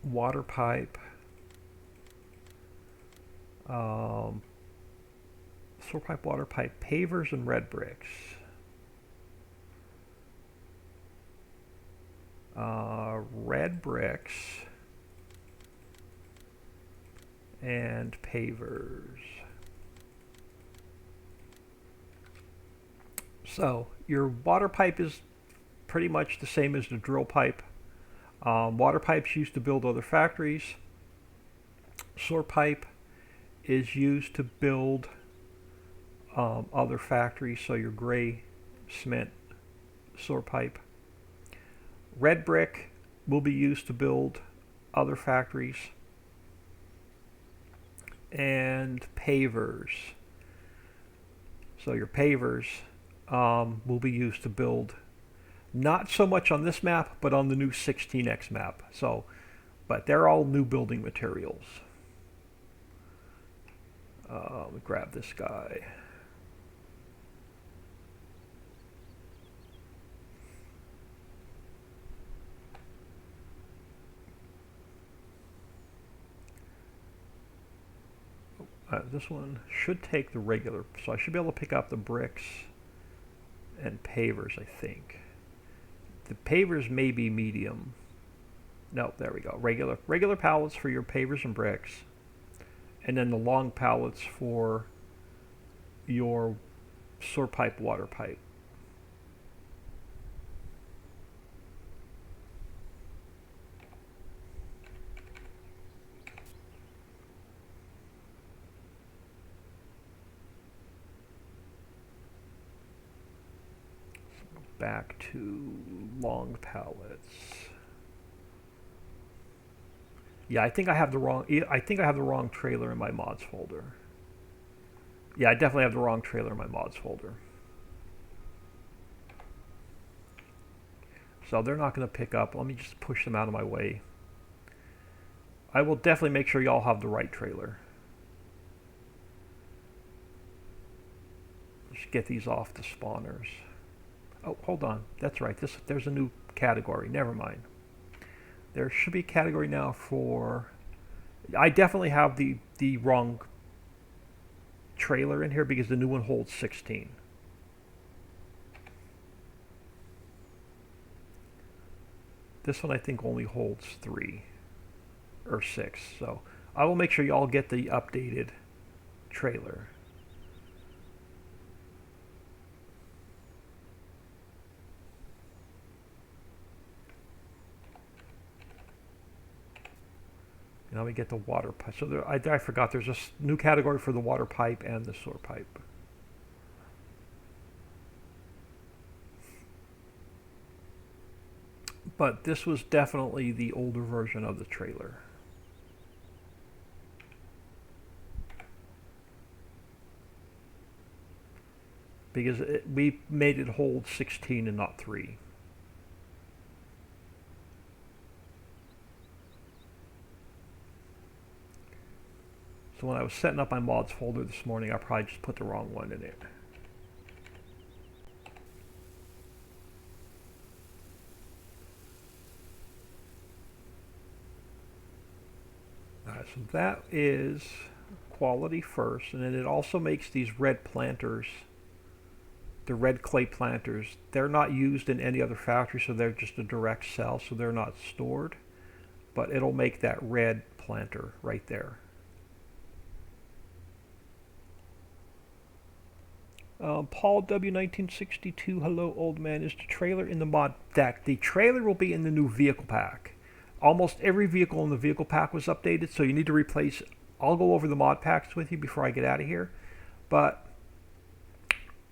water pipe, sewer pipe, water pipe, pavers, and red bricks. Red bricks and pavers. So your water pipe is pretty much the same as the drill pipe. Water pipes used to build other factories. Sewer pipe is used to build other factories, so your gray cement sewer pipe. Red brick will be used to build other factories. And pavers. So your pavers will be used to build, not so much on this map, but on the new 16X map. So, but they're all new building materials. Let me grab this guy. This one should take the regular, so I should be able to pick up the bricks and pavers, I think. The pavers may be medium. No, there we go. Regular pallets for your pavers and bricks, and then the long pallets for your sewer pipe, water pipe. Back to long pallets. Yeah, I think I have the wrong trailer in my mods folder. Yeah, I definitely have the wrong trailer in my mods folder. So they're not going to pick up. Let me just push them out of my way. I will definitely make sure y'all have the right trailer. Just get these off the spawners. Oh, hold on. That's right. There's a new category. Never mind. There should be a category now for... I definitely have the wrong trailer in here because the new one holds 16. This one I think only holds 3 or 6. So I will make sure y'all get the updated trailer. Now we get the water pipe. So there, I forgot there's a new category for the water pipe and the sewer pipe. But this was definitely the older version of the trailer. Because we made it hold 16 and not 3. So when I was setting up my mods folder this morning, I probably just put the wrong one in it. Alright, so that is quality first, and then it also makes these red planters, the red clay planters. They're not used in any other factory, so they're just a direct sell, so they're not stored. But it'll make that red planter right there. Paul W1962, hello old man, is the trailer in the mod deck? The trailer will be in the new vehicle pack. Almost every vehicle in the vehicle pack was updated, so you need to replace. I'll go over the mod packs with you before I get out of here, but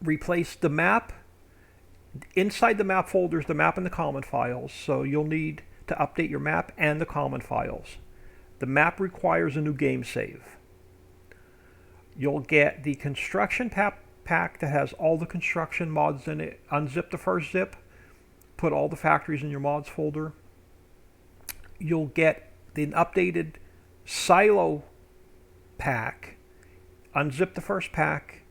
replace the map. Inside the map folders, the map and the common files, so you'll need to update your map and the common files. The map requires a new game save. You'll get the construction pack that has all the construction mods in it. Unzip the first zip, put all the factories in your mods folder. You'll get the updated silo pack. Unzip the first pack.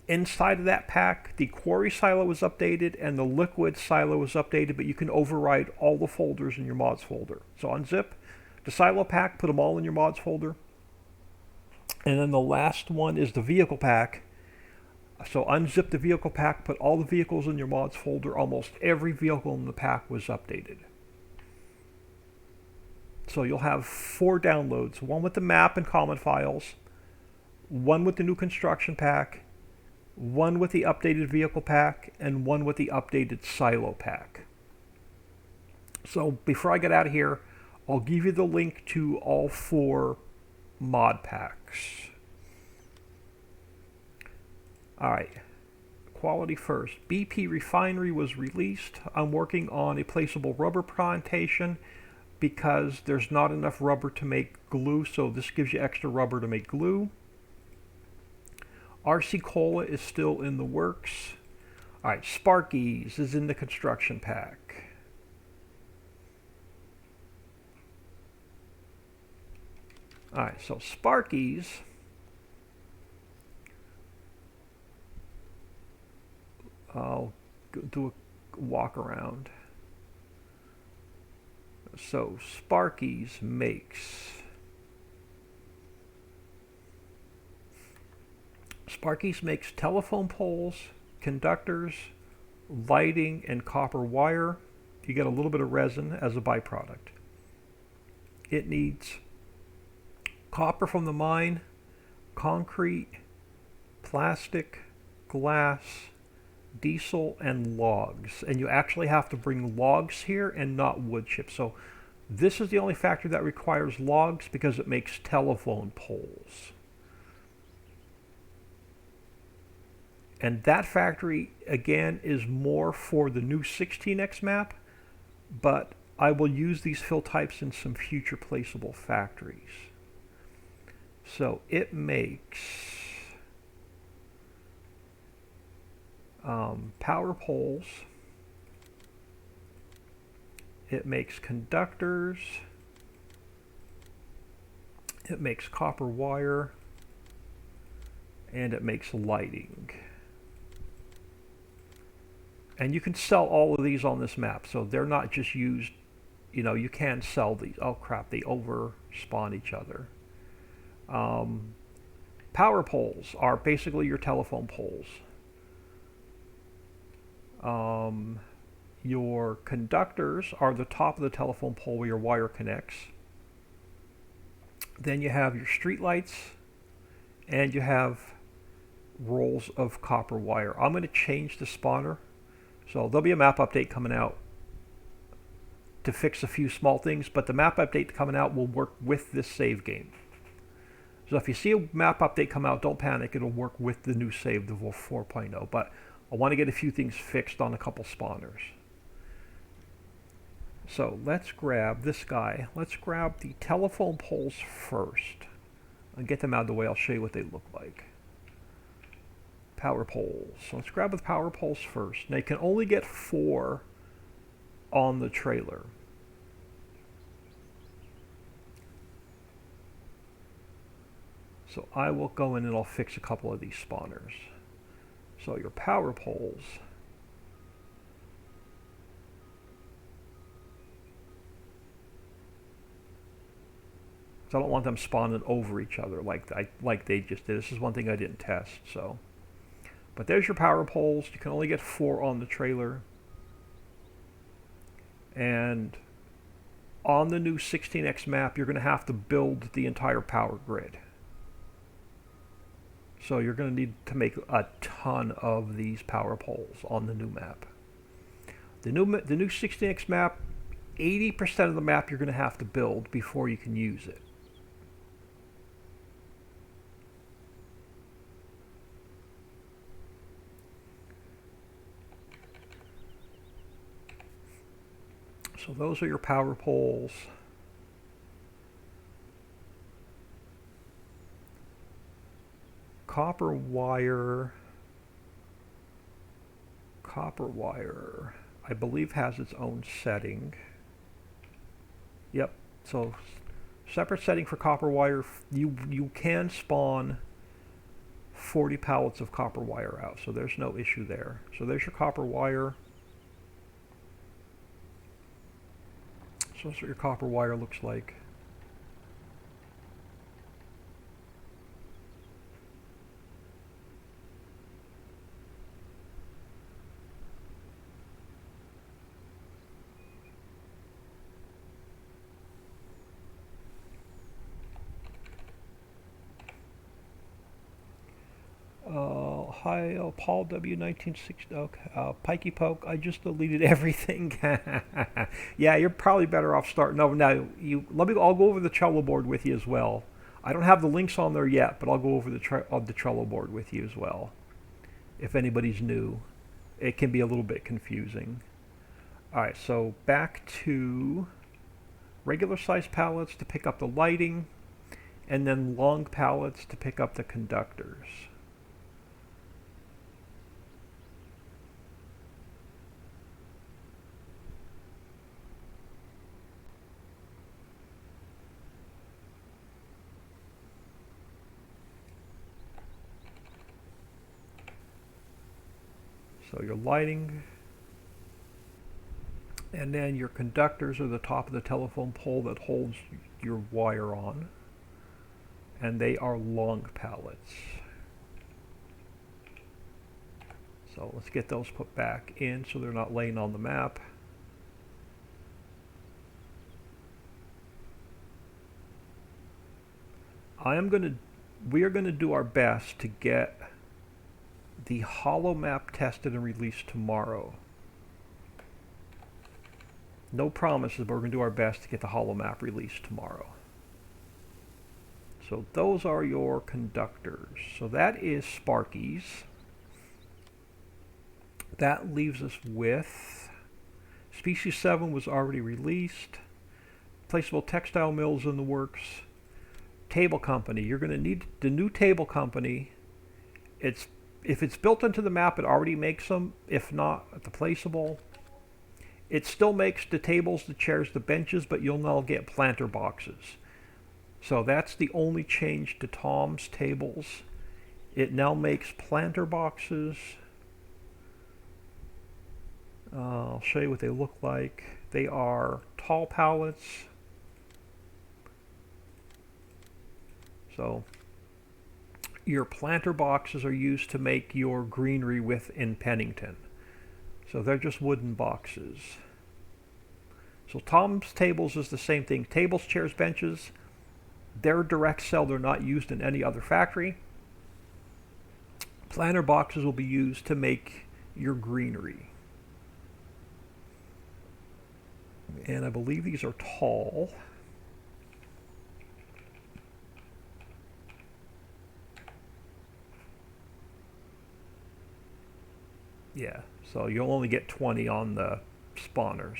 Inside of that pack, the quarry silo is updated and the liquid silo is updated, but you can override all the folders in your mods folder. So unzip the silo pack, put them all in your mods folder. And then the last one is the vehicle pack. So unzip the vehicle pack, put all the vehicles in your mods folder. Almost every vehicle in the pack was updated. So you'll have 4 downloads, one with the map and common files, one with the new construction pack, one with the updated vehicle pack, and one with the updated silo pack. So before I get out of here, I'll give you the link to all 4 mod packs. Alright, quality first. BP Refinery was released. I'm working on a placeable rubber plantation because there's not enough rubber to make glue, so this gives you extra rubber to make glue. RC Cola is still in the works. Alright, Sparkies is in the construction pack. Alright, so Sparkies I'll do a walk around. So Sparkies makes telephone poles, conductors, lighting, and copper wire. You get a little bit of resin as a byproduct. It needs copper from the mine, concrete, plastic, glass, diesel, and logs. And you actually have to bring logs here and not wood chips. So this is the only factory that requires logs because it makes telephone poles. And that factory, again, is more for the new 16x map, but I will use these fill types in some future placeable factories. So it makes power poles, it makes conductors, it makes copper wire, and it makes lighting. And you can sell all of these on this map, so they're not just used, you know, you can sell these. Oh crap, they over spawn each other. Power poles are basically your telephone poles. Your conductors are the top of the telephone pole where your wire connects. Then you have your street lights, and you have rolls of copper wire. I'm going to change the spawner. So there'll be a map update coming out to fix a few small things, but the map update coming out will work with this save game. So if you see a map update come out, don't panic, it'll work with the new save, the v4.0. But I want to get a few things fixed on a couple spawners. So let's grab this guy. Let's grab the telephone poles first and get them out of the way. I'll show you what they look like. Power poles. So let's grab the power poles first. Now you can only get 4 on the trailer. So I will go in and I'll fix a couple of these spawners. So your power poles. So I don't want them spawning over each other like they just did. This is one thing I didn't test. So, but there's your power poles. You can only get 4 on the trailer. And on the new 16x map, you're going to have to build the entire power grid. So you're going to need to make a ton of these power poles on the new map. The new 16x map, 80% of the map you're going to have to build before you can use it. So those are your power poles. copper wire, I believe has its own setting. Yep, so separate setting for copper wire. You can spawn 40 pallets of copper wire out, so there's no issue there. So there's your copper wire. So that's what your copper wire looks like. Hi, Paul W 1960. Okay, Pikey Poke. I just deleted everything. Yeah, you're probably better off starting. No, now you let me. I'll go over the Trello board with you as well. I don't have the links on there yet, but I'll go over the Trello board with you as well. If anybody's new, it can be a little bit confusing. All right, so back to regular size pallets to pick up the lighting, and then long pallets to pick up the conductors. So your lighting, and then your conductors are the top of the telephone pole that holds your wire on, and they are long pallets. So let's get those put back in so they're not laying on the map. We are gonna do our best to get the hollow map tested and released tomorrow. No promises, but we're going to do our best to get the hollow map released tomorrow. So those are your conductors. So that is Sparkies. That leaves us with Species 7 was already released. Placeable Textile Mills in the works. Table Company. You're going to need the new Table Company. If it's built into the map, it already makes them. If not, the Placeable. It still makes the tables, the chairs, the benches, but you'll now get planter boxes. So that's the only change to Tom's tables. It now makes planter boxes. I'll show you what they look like. They are tall pallets. So your planter boxes are used to make your greenery with in Pennington. So they're just wooden boxes. So Tom's tables is the same thing. Tables, chairs, benches, they're direct sell. They're not used in any other factory. Planter boxes will be used to make your greenery. And I believe these are tall. Yeah, so you'll only get 20 on the spawners.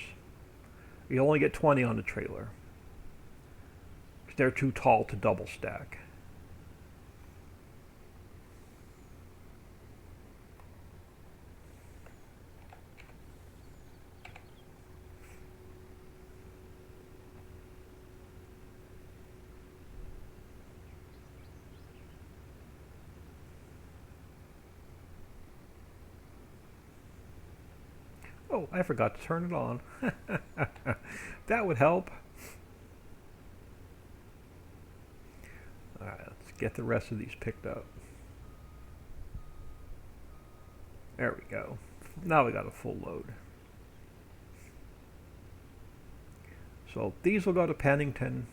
You only get 20 on the trailer. They're too tall to double stack. Oh, I forgot to turn it on. That would help. Alright, let's get the rest of these picked up. There we go. Now we got a full load. So these will go to Pennington.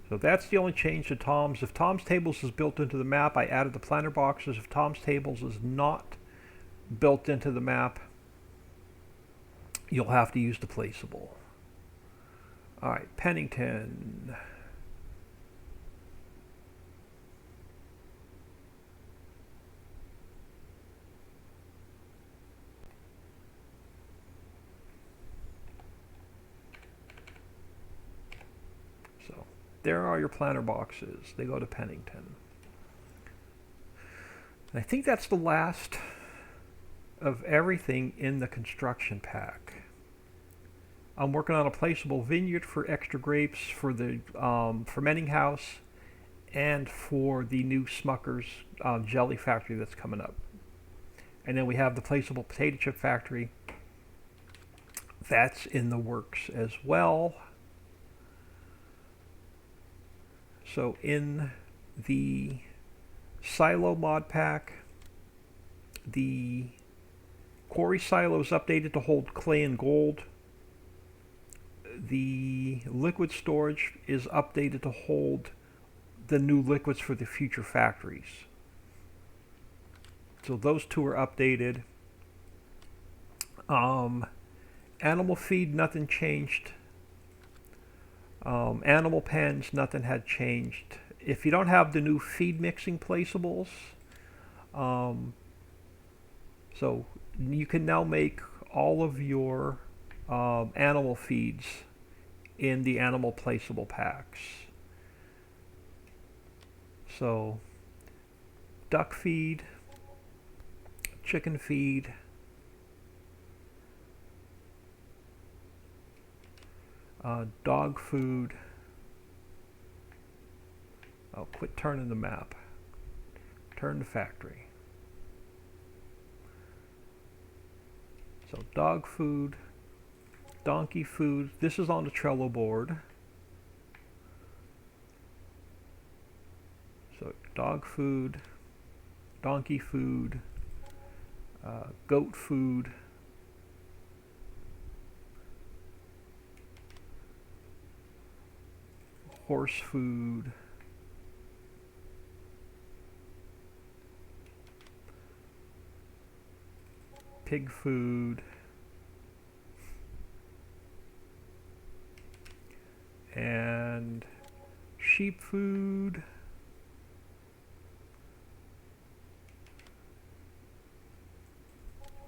So that's the only change to Tom's. If Tom's Tables is built into the map, I added the planter boxes. If Tom's Tables is not built into the map, you'll have to use the Placeable. Alright, Pennington. there are your planter boxes. They go to Pennington. And I think that's the last of everything in the construction pack. I'm working on a placeable vineyard for extra grapes for the fermenting house and for the new Smucker's jelly factory that's coming up. And then we have the placeable potato chip factory. That's in the works as well. So in the silo mod pack, the quarry silo is updated to hold clay and gold. The liquid storage is updated to hold the new liquids for the future factories. So those two are updated. Animal feed, nothing changed. Animal pens, nothing had changed. If you don't have the new feed mixing placeables, so you can now make all of your animal feeds in the animal placeable packs. So duck feed, chicken feed, dog food. Oh, quit turning the map. Turn the factory. So dog food, donkey food. This is on the Trello board. So dog food, donkey food, goat food, horse food, pig food, and sheep food,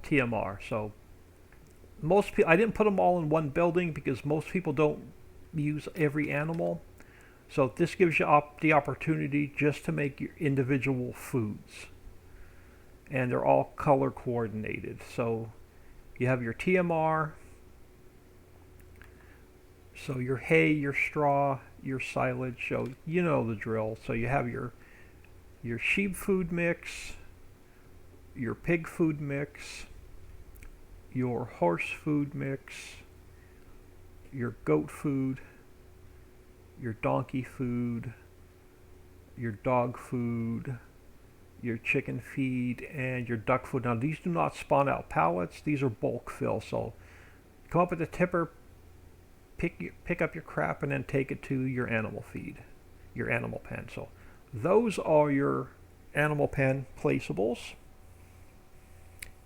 TMR. So most people, I didn't put them all in one building because most people don't use every animal. So this gives you the opportunity just to make your individual foods. And they're all color coordinated. So you have your TMR, so your hay, your straw, your silage, so you know the drill. So you have your sheep food mix, your pig food mix, your horse food mix, your goat food, your donkey food, your dog food, your chicken feed, and your duck food. Now these do not spawn out pallets. These are bulk fill. So come up with a tipper, pick up your crap, and then take it to your animal feed, your animal pen. So those are your animal pen placeables.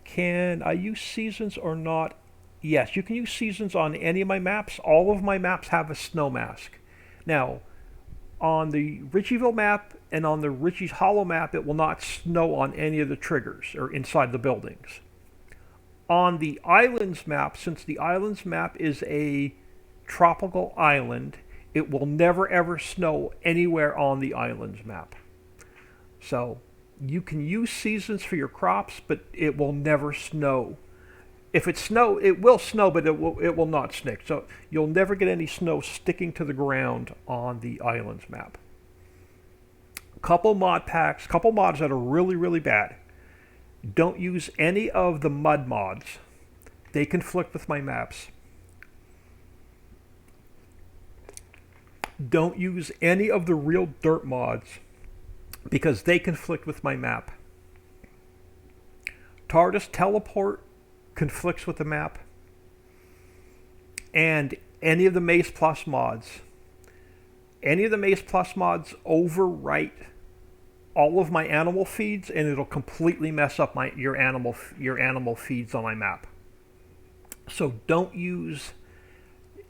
Can I use seasons or not? Yes, you can use seasons on any of my maps. All of my maps have a snow mask. Now, on the Ricciville map and on the Ritchie's Hollow map, it will not snow on any of the triggers or inside the buildings. On the Islands map, since the Islands map is a tropical island, it will never ever snow anywhere on the Islands map. So you can use seasons for your crops, but it will never snow. If it snow, it will snow, but it will not stick. So you'll never get any snow sticking to the ground on the Islands map. Couple mod packs, couple mods that are really, really bad. Don't use any of the mud mods. They conflict with my maps. Don't use any of the real dirt mods because they conflict with my map. TARDIS Teleport conflicts with the map, and any of the Maze Plus mods. Any of the Maze Plus mods overwrite all of my animal feeds, and it'll completely mess up your animal feeds on my map. So don't use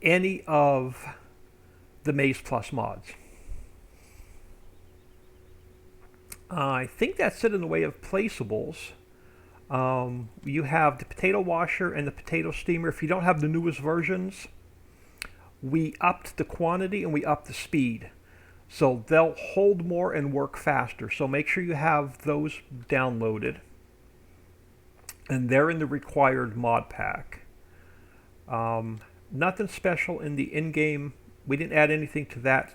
any of the Maze Plus mods. I think that's it in the way of placeables. You have the potato washer and the potato steamer. If you don't have the newest versions, we upped the quantity and we upped the speed. So they'll hold more and work faster. So make sure you have those downloaded. And they're in the required mod pack. Nothing special in the in-game. We didn't add anything to that.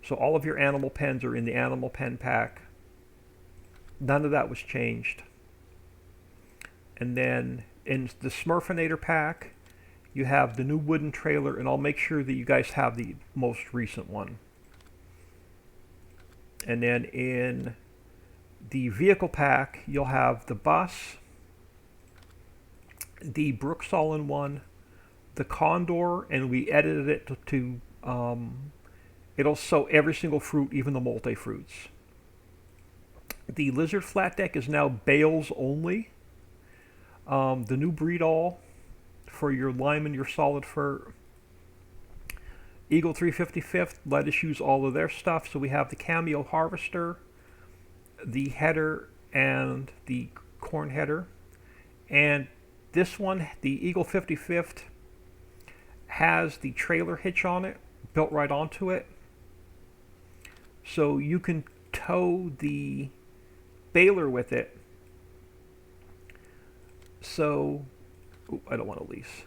So all of your animal pens are in the animal pen pack. None of that was changed. And then in the Smurfinator pack, you have the new wooden trailer, and I'll make sure that you guys have the most recent one. And then in the vehicle pack, you'll have the bus, the Brooks All-in-One, the Condor, and we edited it to it'll show every single fruit, even the multi-fruits. The Lizard Flat Deck is now bales only. The new breed all for your lime and your solid fir. Eagle 355th let us use all of their stuff. So we have the Cameo Harvester, the header, and the corn header. And this one, the Eagle 55th, has the trailer hitch on it, built right onto it. So you can tow the baler with it. So, I don't want to lease.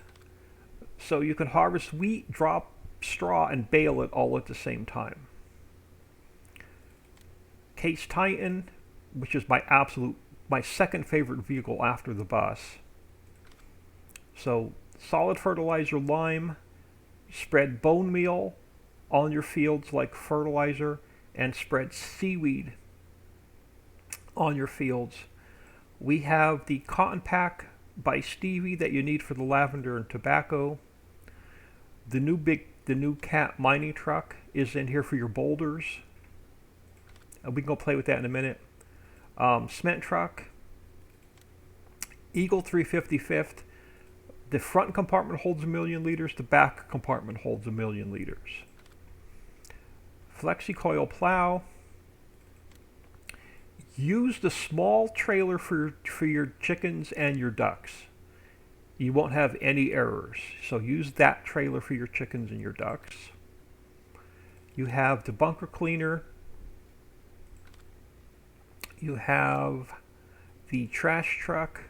So you can harvest wheat, drop straw, and bale it all at the same time. Case Titan, which is my second favorite vehicle after the bus. So solid fertilizer, lime, spread bone meal on your fields like fertilizer, and spread seaweed on your fields. We have the cotton pack by Stevie that you need for the lavender and tobacco. The new cat mining truck is in here for your boulders. We can go play with that in a minute. Cement truck, Eagle 355th. The front compartment holds 1,000,000 liters. The back compartment holds 1,000,000 liters. Flexi coil plow. Use the small trailer for your chickens and your ducks. You won't have any errors. So use that trailer for your chickens and your ducks. You have the bunker cleaner. You have the trash truck.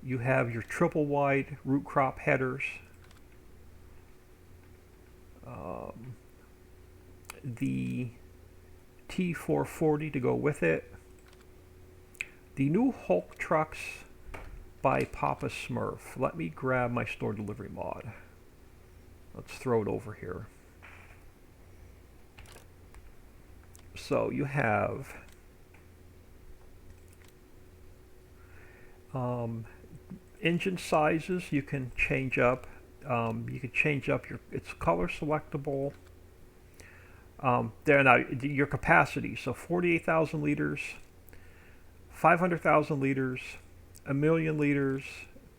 You have your triple wide root crop headers. The T440 to go with it. The new Hulk trucks by Papa Smurf. Let me grab my store delivery mod. Let's throw it over here. So you have engine sizes you can change up. You can change up it's color selectable. There now your capacity. So 48,000 liters, 500,000 liters, 1,000,000 liters,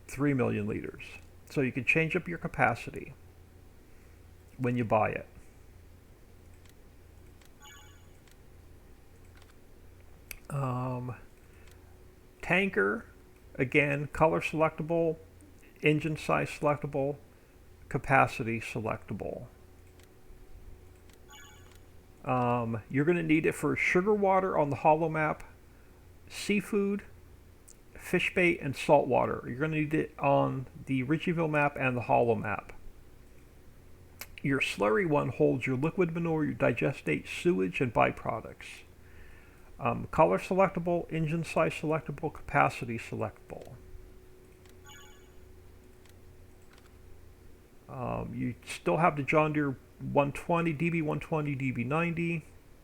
3,000,000 liters. So you can change up your capacity when you buy it. Tanker, again, color selectable, engine size selectable, capacity selectable. You're going to need it for sugar water on the hollow map, seafood, fish bait, and salt water. You're going to need it on the Ricciville map and the hollow map. Your slurry one holds your liquid manure, your digestate, sewage, and byproducts. Color selectable, engine size selectable, capacity selectable. You still have the John Deere 120, DB120, DB90,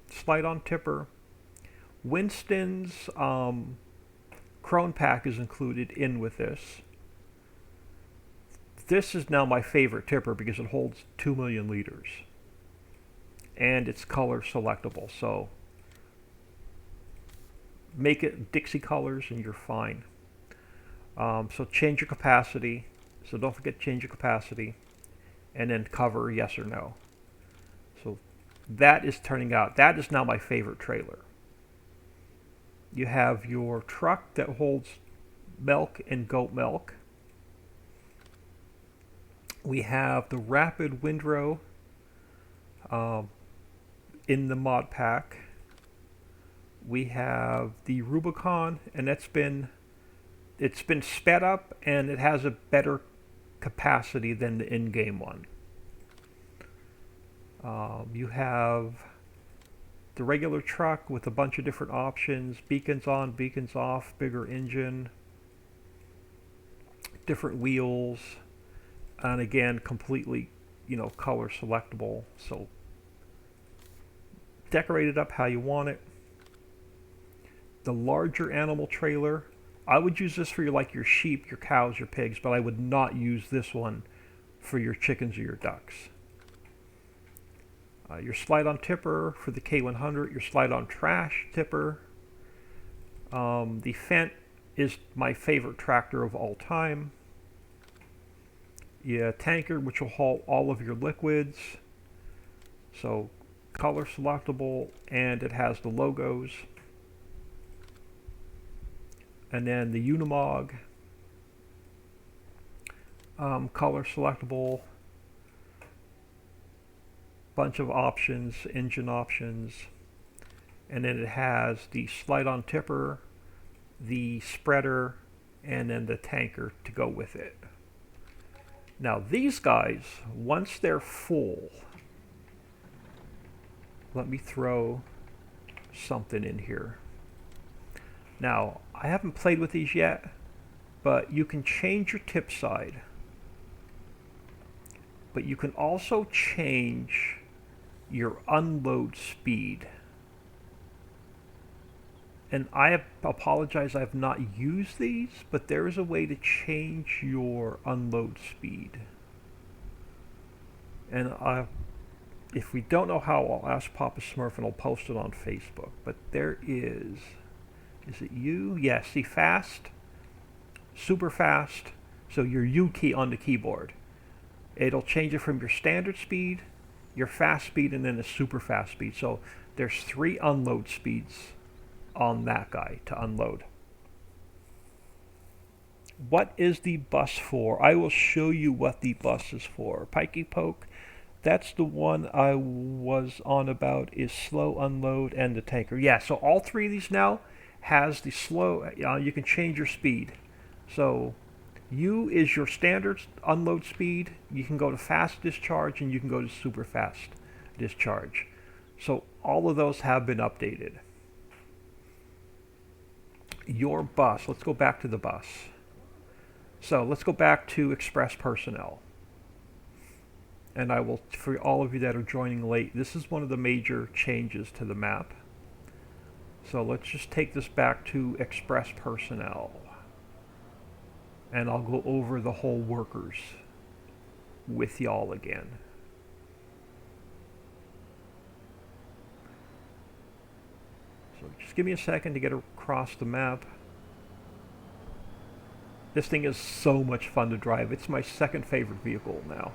slide on tipper. Winston's Crone pack is included in with this. This is now my favorite tipper because it holds 2,000,000 liters. And it's color selectable, so make it Dixie colors and you're fine. So change your capacity. So don't forget to change your capacity. And then cover yes or no. So that is turning out. That is now my favorite trailer. You have your truck that holds milk and goat milk. We have the rapid windrow in the mod pack, we have the Rubicon, and it's been sped up, and it has a better capacity than the in-game one. You have the regular truck with a bunch of different options: beacons on, beacons off, bigger engine, different wheels, and again, completely, color selectable. So decorate it up how you want it. The larger animal trailer, I would use this for your sheep, your cows, your pigs, but I would not use this one for your chickens or your ducks. Your slide-on tipper for the K100, your slide-on trash tipper. The Fendt is my favorite tractor of all time. Yeah, tanker, which will haul all of your liquids. So color selectable, and it has the logos. And then the Unimog, color selectable, bunch of options, engine options, and then it has the slide-on tipper, the spreader, and then the tanker to go with it. Now these guys, once they're full, let me throw something in here. Now, I haven't played with these yet, but you can change your tip side. But you can also change your unload speed. And I apologize, I have not used these, but there is a way to change your unload speed. And if we don't know how, I'll ask Papa Smurf and I'll post it on Facebook. But there is it U? Yes, see, fast, super fast, so your U key on the keyboard. It'll change it from your standard speed, your fast speed, and then a super fast speed. So there's 3 unload speeds on that guy to unload. What is the bus for? I will show you what the bus is for. Pikey Poke, that's the one I was on about, is slow unload and the tanker. Yeah, so all 3 of these now has the slow, you can change your speed. So U is your standard unload speed. You can go to fast discharge and you can go to super fast discharge. So all of those have been updated. Your bus, let's go back to the bus. So let's go back to Express Personnel. And I will, for all of you that are joining late, this is one of the major changes to the map. So let's just take this back to Express Personnel. And I'll go over the whole workers with y'all again. So just give me a second to get across the map. This thing is so much fun to drive. It's my second favorite vehicle now.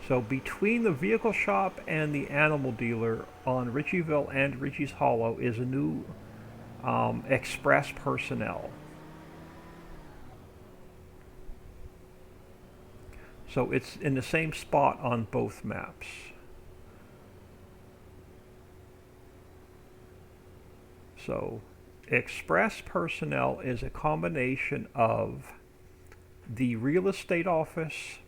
So between the vehicle shop and the animal dealer on Ricciville and Ritchie's Hollow is a new Express Personnel. So it's in the same spot on both maps. So Express Personnel is a combination of the real estate office,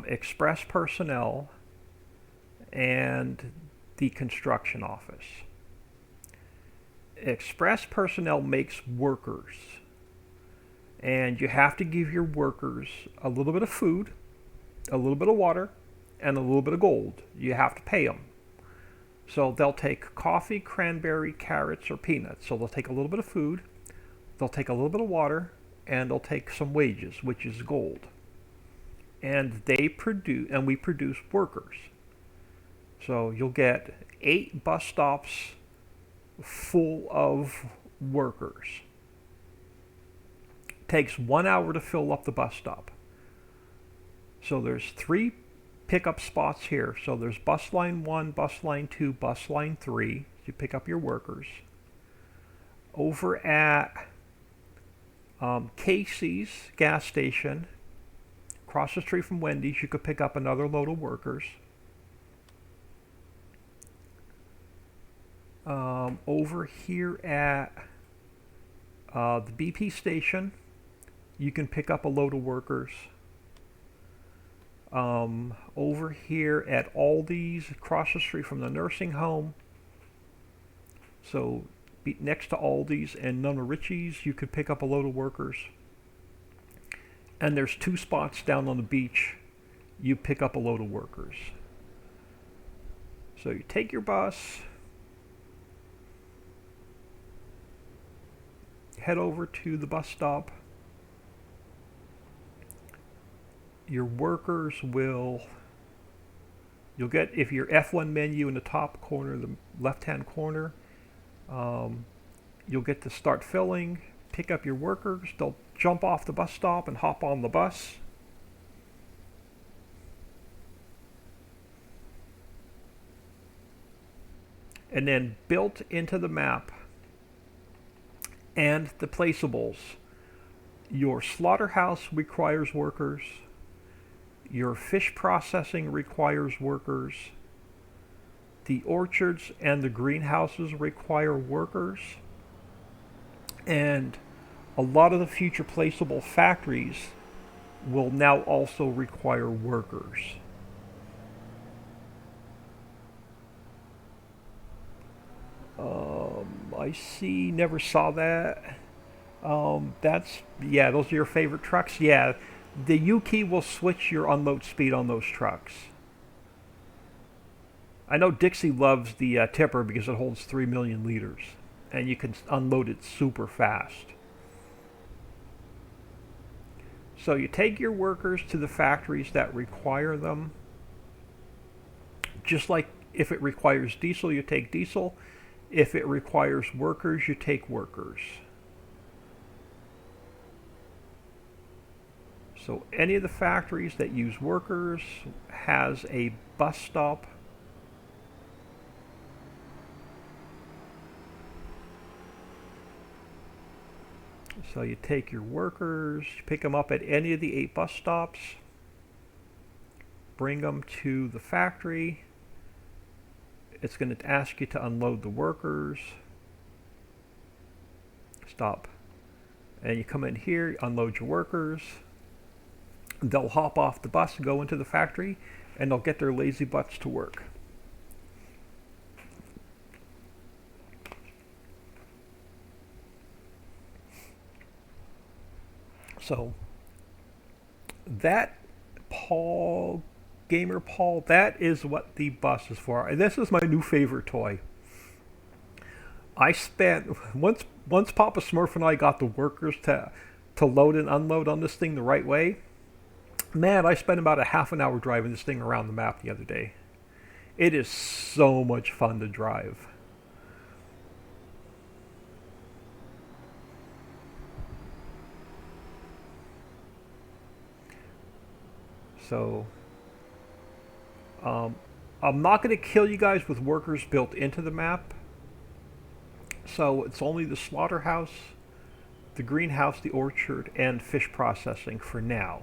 Express Personnel, and the construction office. Express Personnel makes workers, and you have to give your workers a little bit of food, a little bit of water, and a little bit of gold. You have to pay them. So they'll take coffee, cranberry, carrots, or peanuts. So they'll take a little bit of food, they'll take a little bit of water, and they'll take some wages, which is gold. And we produce workers. So you'll get 8 bus stops full of workers. takes 1 hour to fill up the bus stop. So there's 3 pickup spots here. So there's bus line 1, bus line 2, bus line 3. You pick up your workers. Over at Casey's gas station, across the street from Wendy's, you could pick up another load of workers. Over here at the BP station, you can pick up a load of workers. Over here at Aldi's, across the street from the nursing home, so next to Aldi's and Nona Richie's, you could pick up a load of workers. And there's 2 spots down on the beach, you pick up a load of workers. So you take your bus, head over to the bus stop. Your workers you'll get, if your F1 menu in the top corner, the left-hand corner, you'll get to start filling, pick up your workers. They'll jump off the bus stop and hop on the bus. And then built into the map and the placeables, your slaughterhouse requires workers, your fish processing requires workers, the orchards and the greenhouses require workers, and a lot of the future placeable factories will now also require workers. I see, never saw that. Yeah, those are your favorite trucks? Yeah, the U key will switch your unload speed on those trucks. I know Dixie loves the tipper because it holds 3 million liters, and you can unload it super fast. So you take your workers to the factories that require them. Just like if it requires diesel, you take diesel. If it requires workers, you take workers. So any of the factories that use workers has a bus stop. So you take your workers, you pick them up at any of the 8 bus stops, bring them to the factory. It's going to ask you to unload the workers. Stop. And you come in here, unload your workers. They'll hop off the bus and go into the factory, and they'll get their lazy butts to work. So that Gamer Paul, that is what the bus is for. And this is my new favorite toy. I spent, once Papa Smurf and I got the workers to load and unload on this thing the right way, man, I spent about a half an hour driving this thing around the map the other day. It is so much fun to drive. So I'm not going to kill you guys with workers built into the map. So it's only the slaughterhouse, the greenhouse, the orchard, and fish processing for now.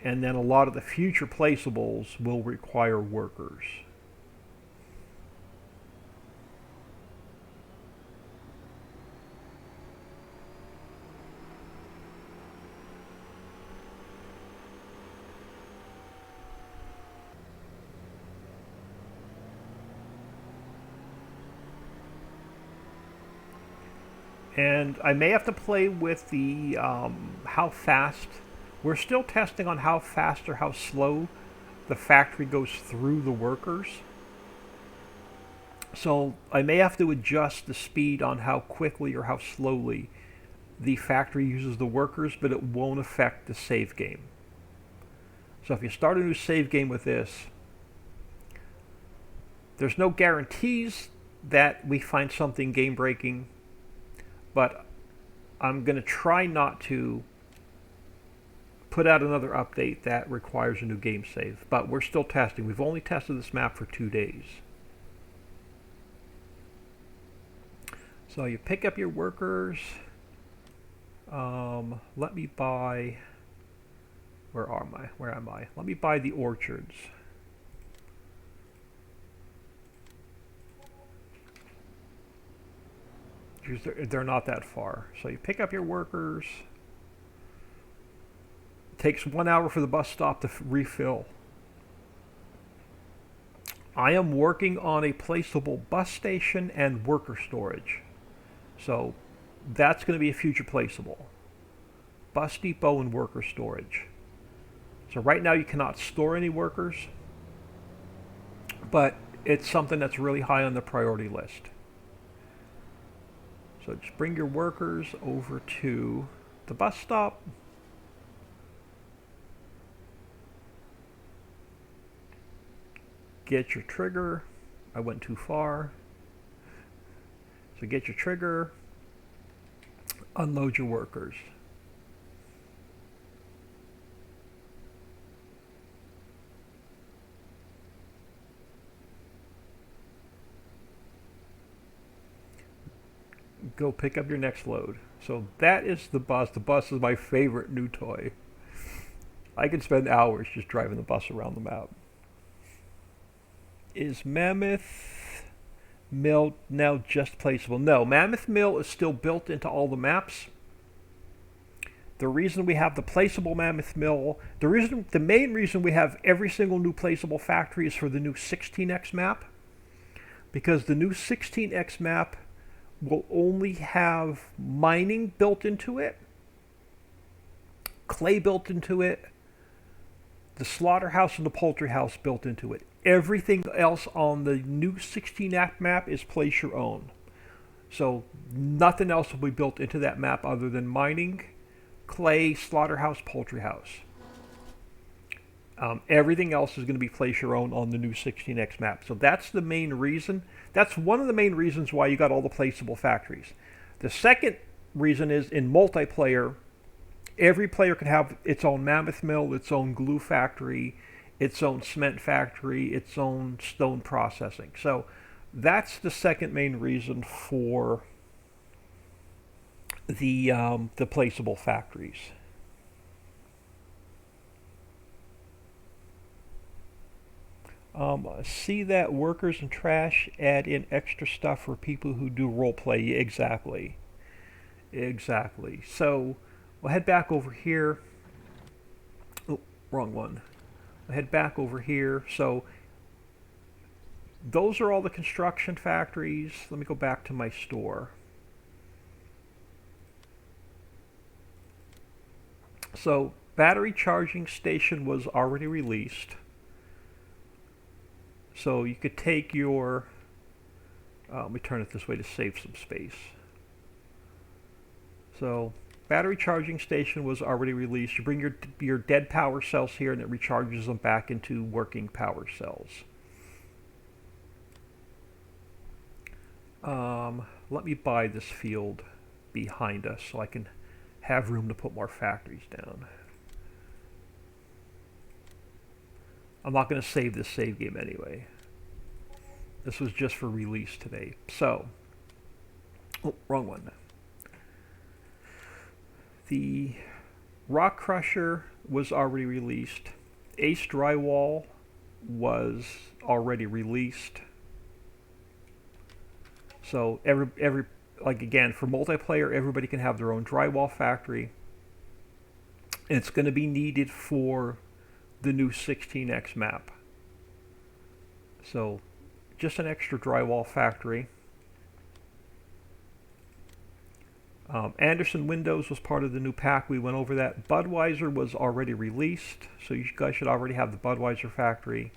And then a lot of the future placeables will require workers. And I may have to play with the how fast. We're still testing on how fast or how slow the factory goes through the workers. So I may have to adjust the speed on how quickly or how slowly the factory uses the workers, but it won't affect the save game. So if you start a new save game with this, there's no guarantees that we find something game breaking, but I'm going to try not to put out another update that requires a new game save, but we're still testing. We've only tested this map for 2 days. So you pick up your workers. Let me buy... Where am I? Let me buy the orchards. They're not that far. So you pick up your workers. It takes 1 hour for the bus stop to refill. I am working on a placeable bus station and worker storage. So that's going to be a future placeable. Bus depot and worker storage. So right now you cannot store any workers, but it's something that's really high on the priority list. So just bring your workers over to the bus stop. Get your trigger. I went too far. So get your trigger. Unload your workers. Go pick up your next load. So that is the bus. The bus is my favorite new toy. I could spend hours just driving the bus around the map. Is Mammoth Mill now just placeable? No, Mammoth Mill is still built into all the maps. The reason we have the placeable Mammoth Mill, the main reason we have every single new placeable factory is for the new 16x map. Because the new 16x map will only have mining built into it, clay built into it, the slaughterhouse and the poultry house built into it. Everything else on the new 16x map is place your own. So nothing else will be built into that map other than mining, clay, slaughterhouse, poultry house. Everything else is going to be place your own on the new 16x map. So that's the main reason. That's one of the main reasons why you got all the placeable factories. The second reason is in multiplayer, every player can have its own Mammoth Mill, its own glue factory, its own cement factory, its own stone processing. So that's the second main reason for the placeable factories. See that workers and trash add in extra stuff for people who do role play. Exactly. So we'll head back over here. Oh, wrong one. We'll head back over here. So those are all the construction factories. Let me go back to my store. So battery charging station was already released. So you could take your, let me turn it this way to save some space. So battery charging station was already released. You bring your dead power cells here and it recharges them back into working power cells. Let me buy this field behind us so I can have room to put more factories down. I'm not going to save this save game anyway. This was just for release today. So, oh, wrong one. The Rock Crusher was already released. Ace Drywall was already released. So every like again for multiplayer, everybody can have their own drywall factory. And it's going to be needed for the new 16x map. So just an extra drywall factory. Anderson Windows was part of the new pack. We went over that. Budweiser was already released, so you guys should already have the Budweiser factory.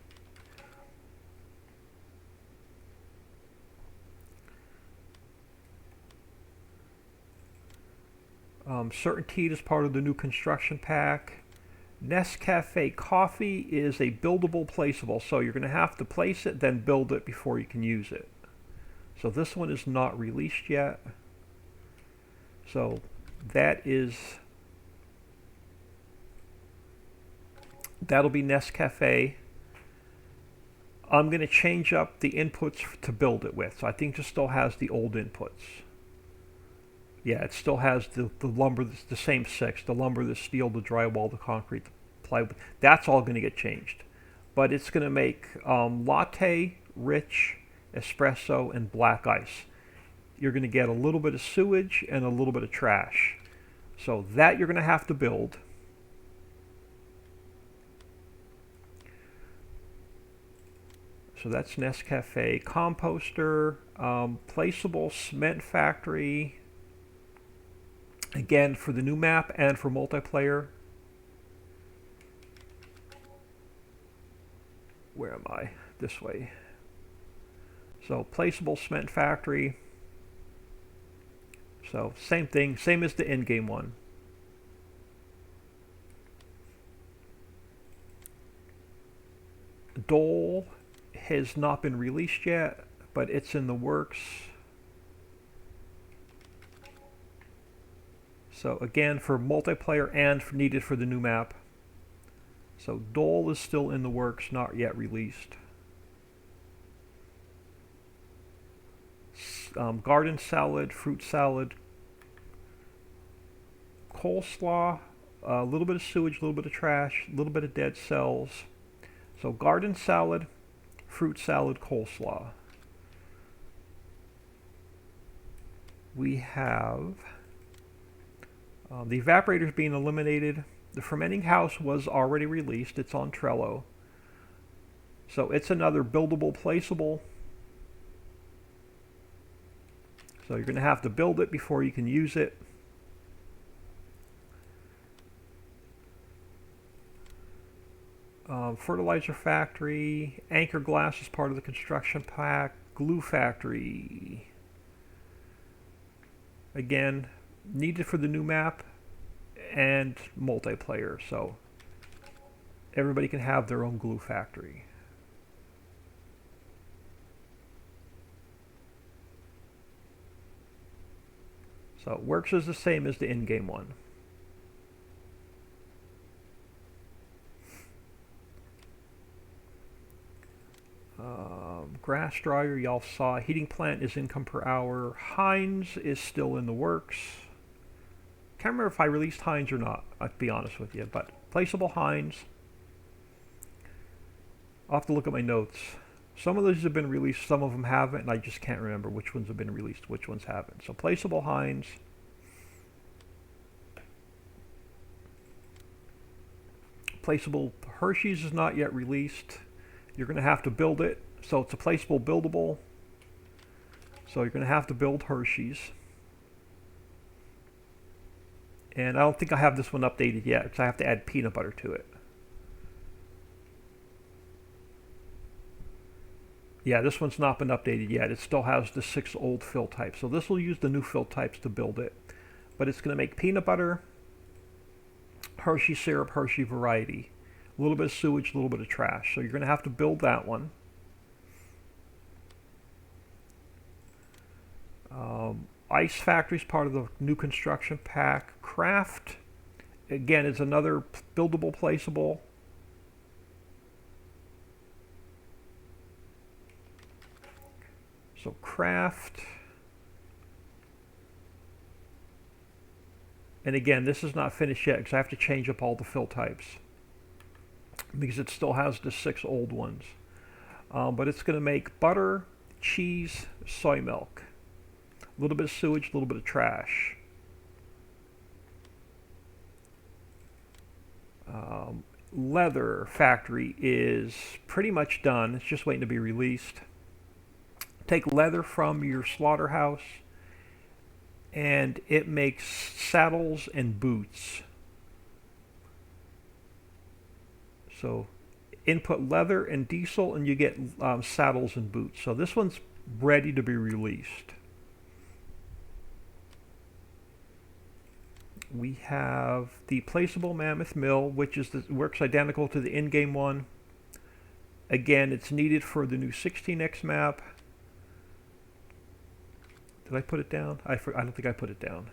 Certainty is part of the new construction pack. Nescafe Coffee is a buildable placeable, so you're going to have to place it, then build it before you can use it. So this one is not released yet. So that'll be Nescafe. I'm going to change up the inputs to build it with. So I think it still has the old inputs. Yeah, it still has the lumber, the same six, the lumber, the steel, the drywall, the concrete, the plywood. That's all going to get changed. But it's going to make latte, rich, espresso, and black ice. You're going to get a little bit of sewage and a little bit of trash. So that you're going to have to build. So that's Nescafe. Composter, Placeable, Cement Factory. Again, for the new map and for multiplayer. Where am I? This way. So Placeable, Cement Factory. So same thing, same as the in-game one. Dole has not been released yet, but it's in the works. So again, for multiplayer and needed for the new map. So Dole is still in the works, not yet released. Garden salad, fruit salad, coleslaw, a little bit of sewage, a little bit of trash, a little bit of dead cells. So garden salad, fruit salad, coleslaw. We have the evaporators being eliminated. The fermenting house was already released. It's on Trello. So it's another buildable, placeable. So you're going to have to build it before you can use it. Fertilizer factory, anchor glass is part of the construction pack, glue factory. Again, needed for the new map and multiplayer, so everybody can have their own glue factory. So it works as the same as the in-game one. Grass dryer, y'all saw. Heating plant is income per hour. Hines is still in the works. Can't remember if I released Hines or not, I'll be honest with you, but Placeable Hines. I'll have to look at my notes. Some of those have been released, some of them haven't, and I just can't remember which ones have been released, which ones haven't. So Placeable Hines. Placeable Hershey's is not yet released. You're going to have to build it. So it's a placeable buildable. So you're going to have to build Hershey's. And I don't think I have this one updated yet, because I have to add peanut butter to it. Yeah, this one's not been updated yet. It still has the 6 old fill types. So this will use the new fill types to build it. But it's going to make peanut butter, Hershey syrup, Hershey variety. A little bit of sewage, a little bit of trash. So you're going to have to build that one. Ice Factory is part of the new construction pack. Craft, again, is another buildable, placeable. So Craft. And again, this is not finished yet because I have to change up all the fill types, because it still has the 6 old ones. But it's going to make butter, cheese, soy milk. A little bit of sewage, a little bit of trash. Leather factory is pretty much done. It's just waiting to be released. Take leather from your slaughterhouse, and it makes saddles and boots. So input leather and diesel, and you get saddles and boots. So this one's ready to be released. We have the Placeable Mammoth Mill, which is works identical to the in-game one. Again, it's needed for the new 16x map. Did I put it down? I don't think I put it down.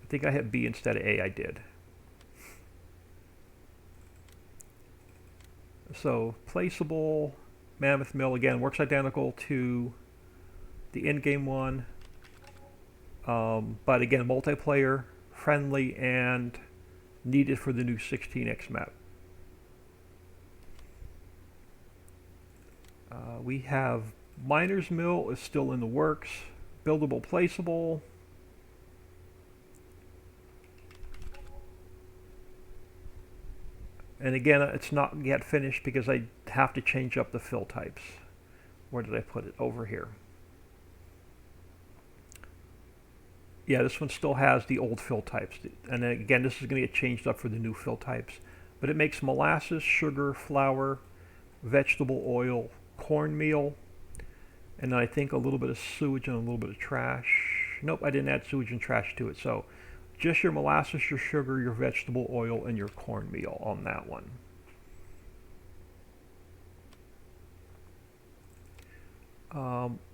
I think I hit B instead of A, I did. So Placeable, Mammoth Mill, again, works identical to the in-game one. But again, multiplayer, friendly, and needed for the new 16x map. We have Miner's Mill is still in the works. Buildable, Placeable. And again, it's not yet finished because I have to change up the fill types. Where did I put it? Over here. Yeah, this one still has the old fill types. And again, this is going to get changed up for the new fill types. But it makes molasses, sugar, flour, vegetable oil, cornmeal, and then I think a little bit of sewage and a little bit of trash. Nope, I didn't add sewage and trash to it. So just your molasses, your sugar, your vegetable oil, and your cornmeal on that one.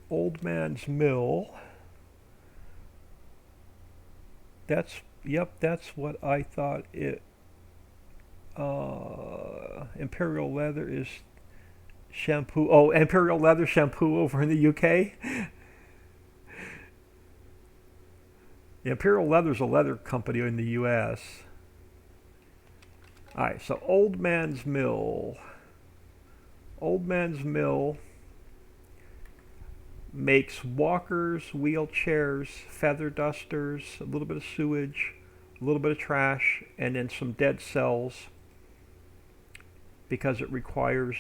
Old Man's Mill. That's what I thought it. Imperial Leather is shampoo. Oh, Imperial Leather shampoo over in the UK. Imperial Leather is a leather company in the US. Alright, so Old Man's Mill. Old Man's Mill makes walkers, wheelchairs, feather dusters, a little bit of sewage, a little bit of trash, and then some dead cells because it requires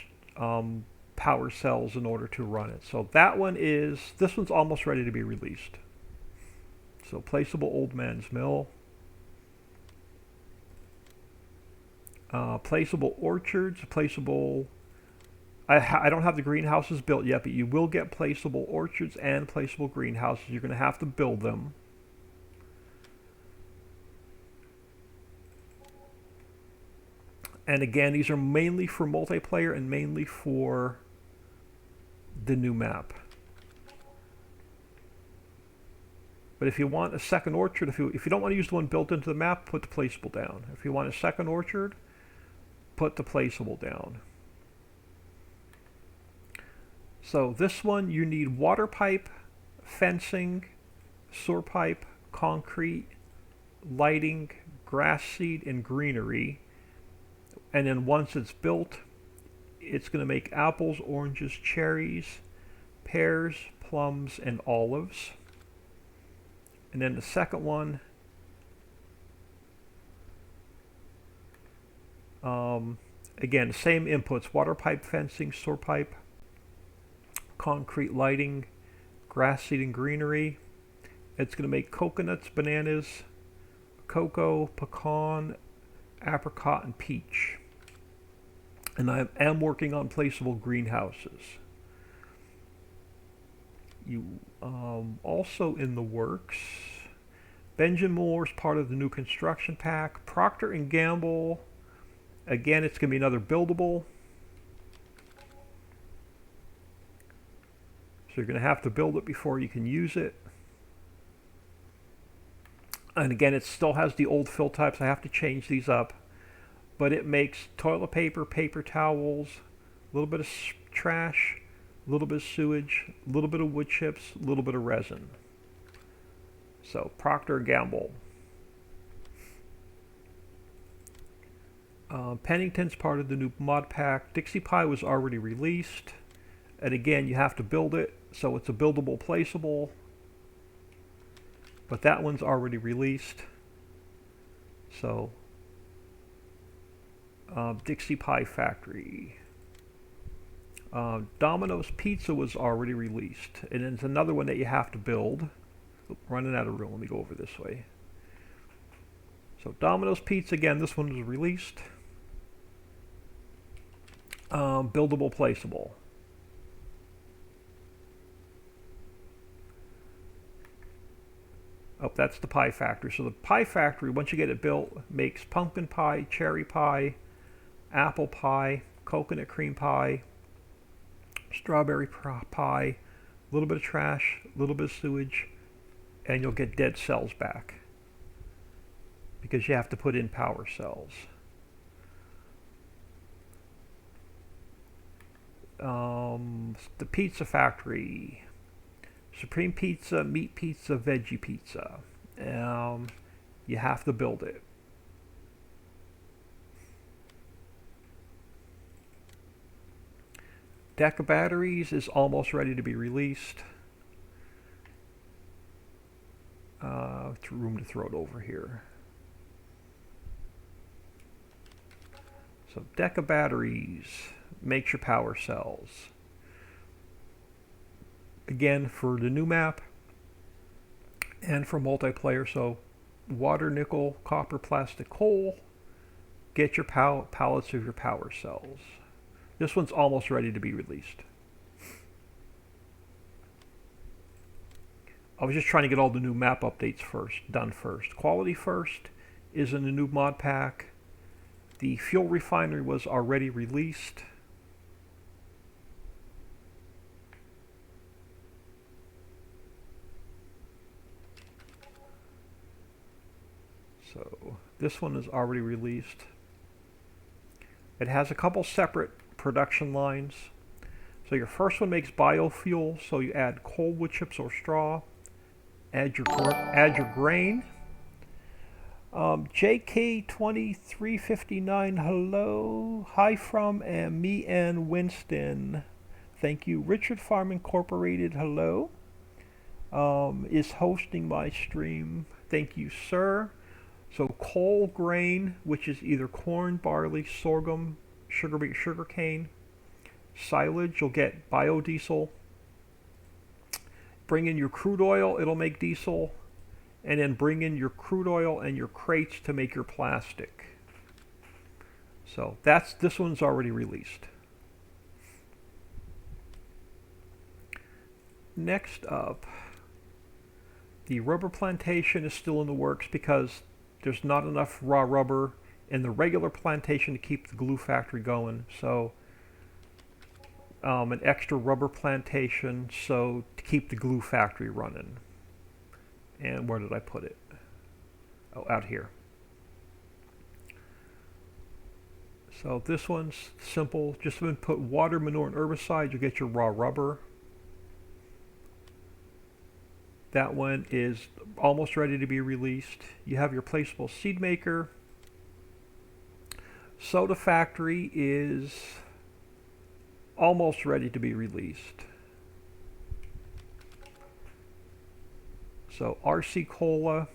power cells in order to run it. So that one this one's almost ready to be released. So Placeable Old Man's Mill. Placeable Orchards, Placeable... I don't have the greenhouses built yet, but you will get Placeable Orchards and Placeable Greenhouses. You're going to have to build them. And again, these are mainly for multiplayer and mainly for the new map. But if you want a second orchard, if you don't want to use the one built into the map, put the Placeable down. If you want a second orchard, put the Placeable down. So this one, you need water pipe, fencing, sewer pipe, concrete, lighting, grass seed, and greenery. And then once it's built, it's going to make apples, oranges, cherries, pears, plums, and olives. And then the second one, again, the same inputs: water pipe, fencing, sewer pipe, concrete, lighting, grass seed, and greenery. It's going to make coconuts, bananas, cocoa, pecan, apricot, and peach. And I am working on Placeable greenhouses. You also in the works, Benjamin Moore is part of the new construction pack. Procter & Gamble, again, it's going to be another buildable. So you're going to have to build it before you can use it. And again, it still has the old fill types. I have to change these up. But it makes toilet paper, paper towels, a little bit of trash, a little bit of sewage, a little bit of wood chips, a little bit of resin. So Procter & Gamble. Pennington's part of the new mod pack. Dixie Pie was already released. And again, you have to build it. So it's a buildable, Placeable. But that one's already released. So Dixie Pie Factory. Domino's Pizza was already released. And it's another one that you have to build. Oop, running out of room. Let me go over this way. So Domino's Pizza, again, this one was released. Buildable, Placeable. Oh, that's the Pie Factory. So the Pie Factory, once you get it built, makes pumpkin pie, cherry pie, apple pie, coconut cream pie, strawberry pie, a little bit of trash, a little bit of sewage, and you'll get dead cells back. because you have to put in power cells. The pizza factory, supreme pizza, meat pizza, veggie pizza. You have to build it. Deck of batteries is almost ready to be released. Room to throw it over here. So deck of batteries makes your power cells. Again, for the new map and for multiplayer, so water, nickel, copper, plastic, coal, get your pallets of your power cells. This one's almost ready to be released. I was just trying to get all the new map updates done first. Quality first is in the new mod pack. The fuel refinery was already released. So this one is already released. It has a couple separate production lines. So your first one makes biofuel, so you add coal, wood chips, or straw. Add your grain. JK2359, hello. Hi from me and Winston. Thank you. Richard Farm Incorporated, hello. Is hosting my stream. Thank you, sir. So coal, grain, which is either corn, barley, sorghum, sugar beet, sugar cane. Silage, you'll get biodiesel. Bring in your crude oil, it'll make diesel. And then bring in your crude oil and your crates to make your plastic. So this one's already released. Next up, the rubber plantation is still in the works because there's not enough raw rubber in the regular plantation to keep the glue factory going. So an extra rubber plantation so to keep the glue factory running. And where did I put it? Oh, out here. So this one's simple. Just put water, manure, and herbicide. You'll get your raw rubber. That one is almost ready to be released. You have your placeable seed maker. Soda factory is almost ready to be released. So RC Cola,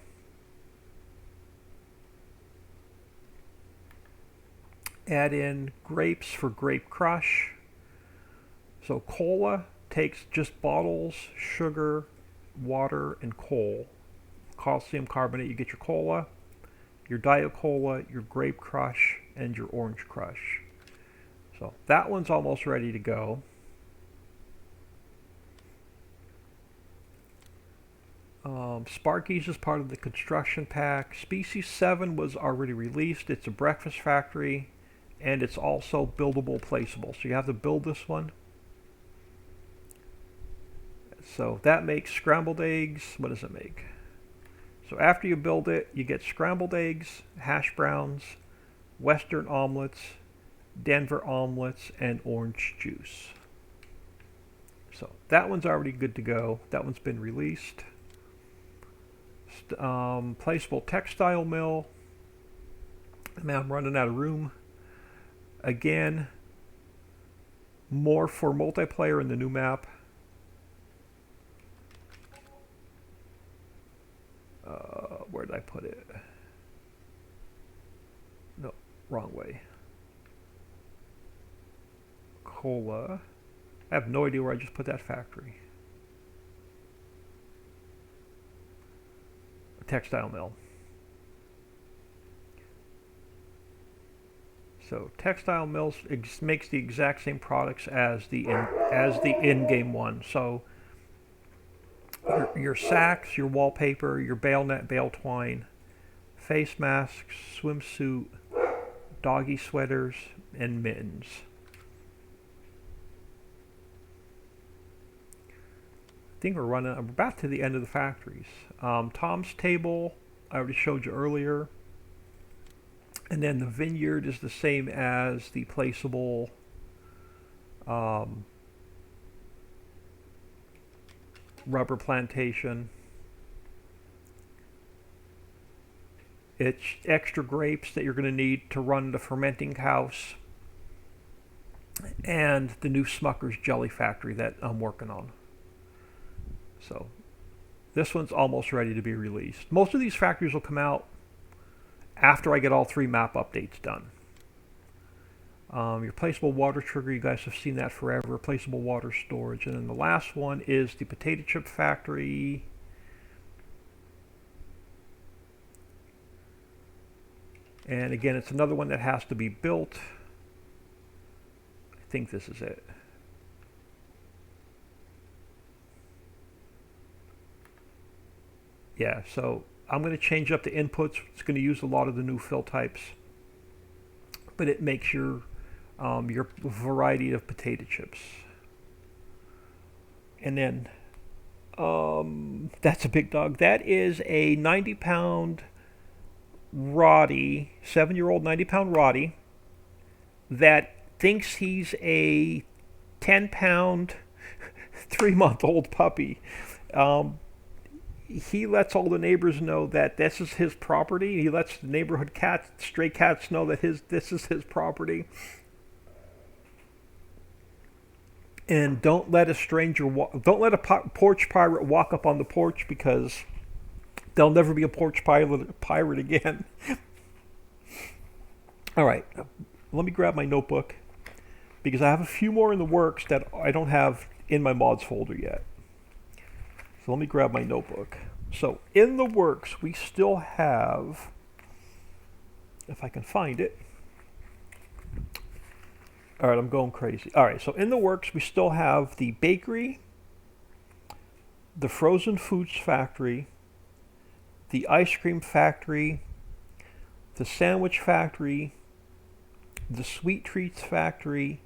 add in grapes for grape crush. So cola takes just bottles, sugar, water, and coal. Calcium carbonate, you get your cola, your diet cola, your grape crush, and your orange crush. So that one's almost ready to go. Sparkies is part of the construction pack. Species 7 was already released. It's a breakfast factory, and it's also buildable, placeable. So you have to build this one. So that makes scrambled eggs. What does it make? So after you build it, you get scrambled eggs, hash browns, western omelets, Denver omelets, and orange juice. So that one's already good to go. That one's been released. Placeable Textile Mill. Now I'm running out of room. Again, more for multiplayer in the new map. Where did I put it? No, wrong way. Cola. I have no idea where I just put that factory. Textile Mill. So Textile Mill makes the exact same products as the in-game one. So your sacks, your wallpaper, your bale net, bale twine, face masks, swimsuit, doggy sweaters, and mittens. I think we're about to the end of the factories. Tom's table, I already showed you earlier. And then the Vineyard is the same as the Placeable um, Rubber Plantation. It's extra grapes that you're going to need to run the fermenting house, and the new Smucker's Jelly Factory that I'm working on. So this one's almost ready to be released. Most of these factories will come out after I get all 3 map updates done. Your placeable water trigger, you guys have seen that forever. Placeable water storage. And then the last one is the potato chip factory. And again, it's another one that has to be built. I think this is it. Yeah, so I'm going to change up the inputs. It's going to use a lot of the new fill types, but it makes your variety of potato chips. And then that's a big dog. That is a 90-pound Roddy, 7-year-old 90-pound Roddy that thinks he's a 10-pound 3-month-old puppy. He lets all the neighbors know that this is his property. He lets the neighborhood cats, stray cats, know that this is his property. And don't let a stranger don't let a porch pirate walk up on the porch, because there'll never be a porch pirate again. All right, let me grab my notebook, because I have a few more in the works that I don't have in my mods folder yet. So let me grab my notebook. So in the works, we still have, if I can find it. All right, I'm going crazy. All right, so in the works, we still have the bakery, the frozen foods factory, the ice cream factory, the sandwich factory, the sweet treats factory,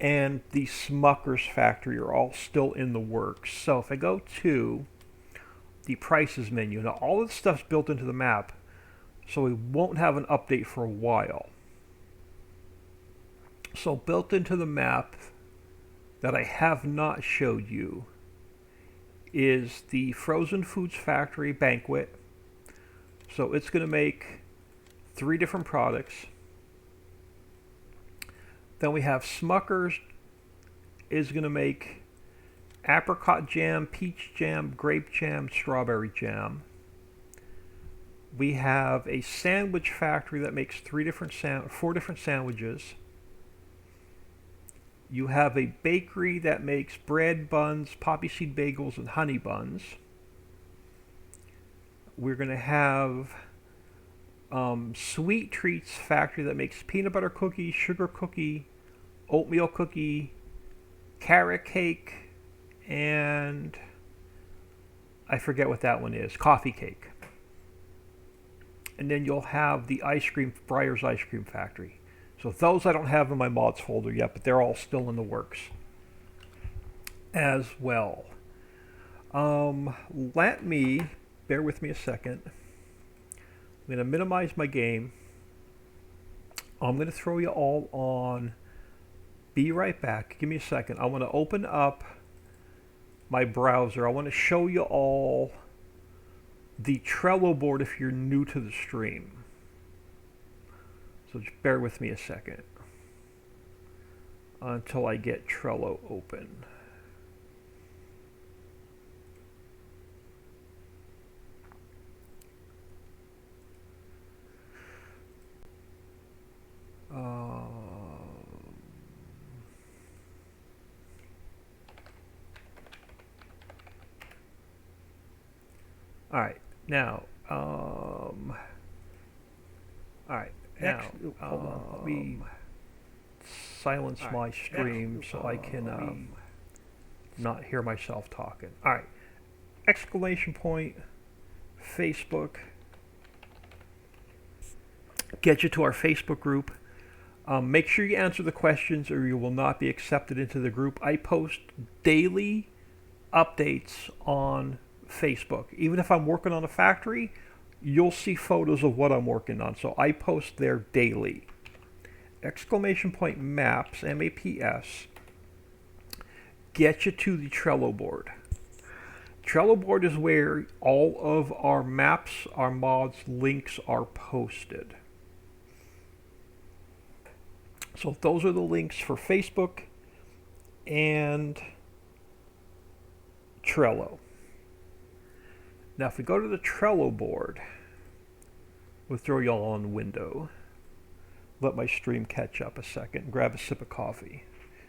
and the Smucker's factory are all still in the works. So if I go to the prices menu, now all of this stuff's built into the map, so we won't have an update for a while. So built into the map that I have not showed you is the frozen foods factory Banquet. So it's going to make 3 different products. Then we have Smucker's is going to make apricot jam, peach jam, grape jam, strawberry jam. We have a sandwich factory that makes 4 different sandwiches. You have a bakery that makes bread, buns, poppy seed bagels, and honey buns. We're going to have sweet treats factory that makes peanut butter cookie, sugar cookie, oatmeal cookie, carrot cake, and I forget what that one is, coffee cake. And then you'll have the ice cream, Breyer's Ice Cream Factory. So those I don't have in my mods folder yet, but they're all still in the works as well. Let me, bear with me a second. I'm going to minimize my game. I'm going to throw you all on. Be right back. Give me a second. I want to open up my browser. I want to show you all the Trello board if you're new to the stream. So just bear with me a second until I get Trello open. All right, now, all right, now, hold on, let me silence my stream so I can not hear myself talking. All right, exclamation point, Facebook, get you to our Facebook group. Make sure you answer the questions or you will not be accepted into the group. I post daily updates on Facebook. Even if I'm working on a factory, you'll see photos of what I'm working on. So I post there daily. Exclamation point maps, M-A-P-S, get you to the Trello board. Trello board is where all of our maps, our mods, links are posted. So those are the links for Facebook and Trello. Now if we go to the Trello board, we'll throw y'all on window. Let my stream catch up a second. Grab a sip of coffee.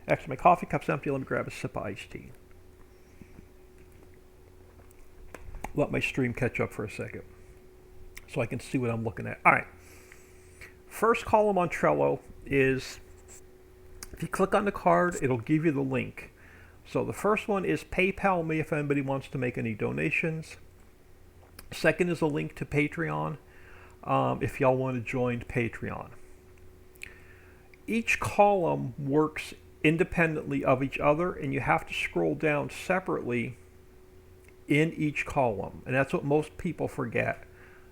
Actually, my coffee cup's empty. Let me grab a sip of iced tea. Let my stream catch up for a second so I can see what I'm looking at. All right. First column on Trello is, if you click on the card, it'll give you the link. So the first one is PayPal me if anybody wants to make any donations. Second is a link to Patreon if y'all want to join Patreon. Each column works independently of each other, and you have to scroll down separately in each column, and that's what most people forget.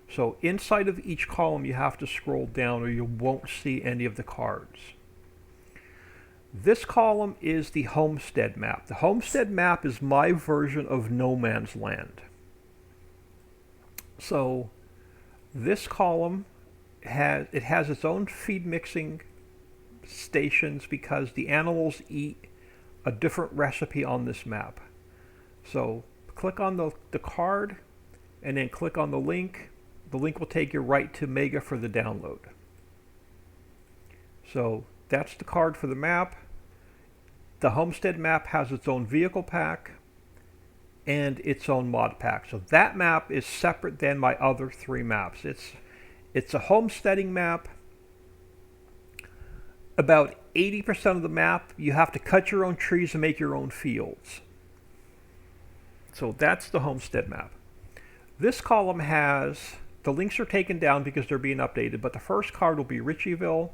So inside of each column you have to scroll down or you won't see any of the cards. This column is the Homestead Map. The Homestead Map is my version of No Man's Land. So this column has its own feed mixing stations because the animals eat a different recipe on this map. So click on the card and then click on the link. The link will take you right to Mega for the download. So that's the card for the map. The Homestead Map has its own vehicle pack and its own mod pack. So that map is separate than my other three maps. It's a homesteading map. About 80% of the map, you have to cut your own trees and make your own fields. So that's the Homestead Map. This column has, the links are taken down because they're being updated, but the first card will be Ricciville.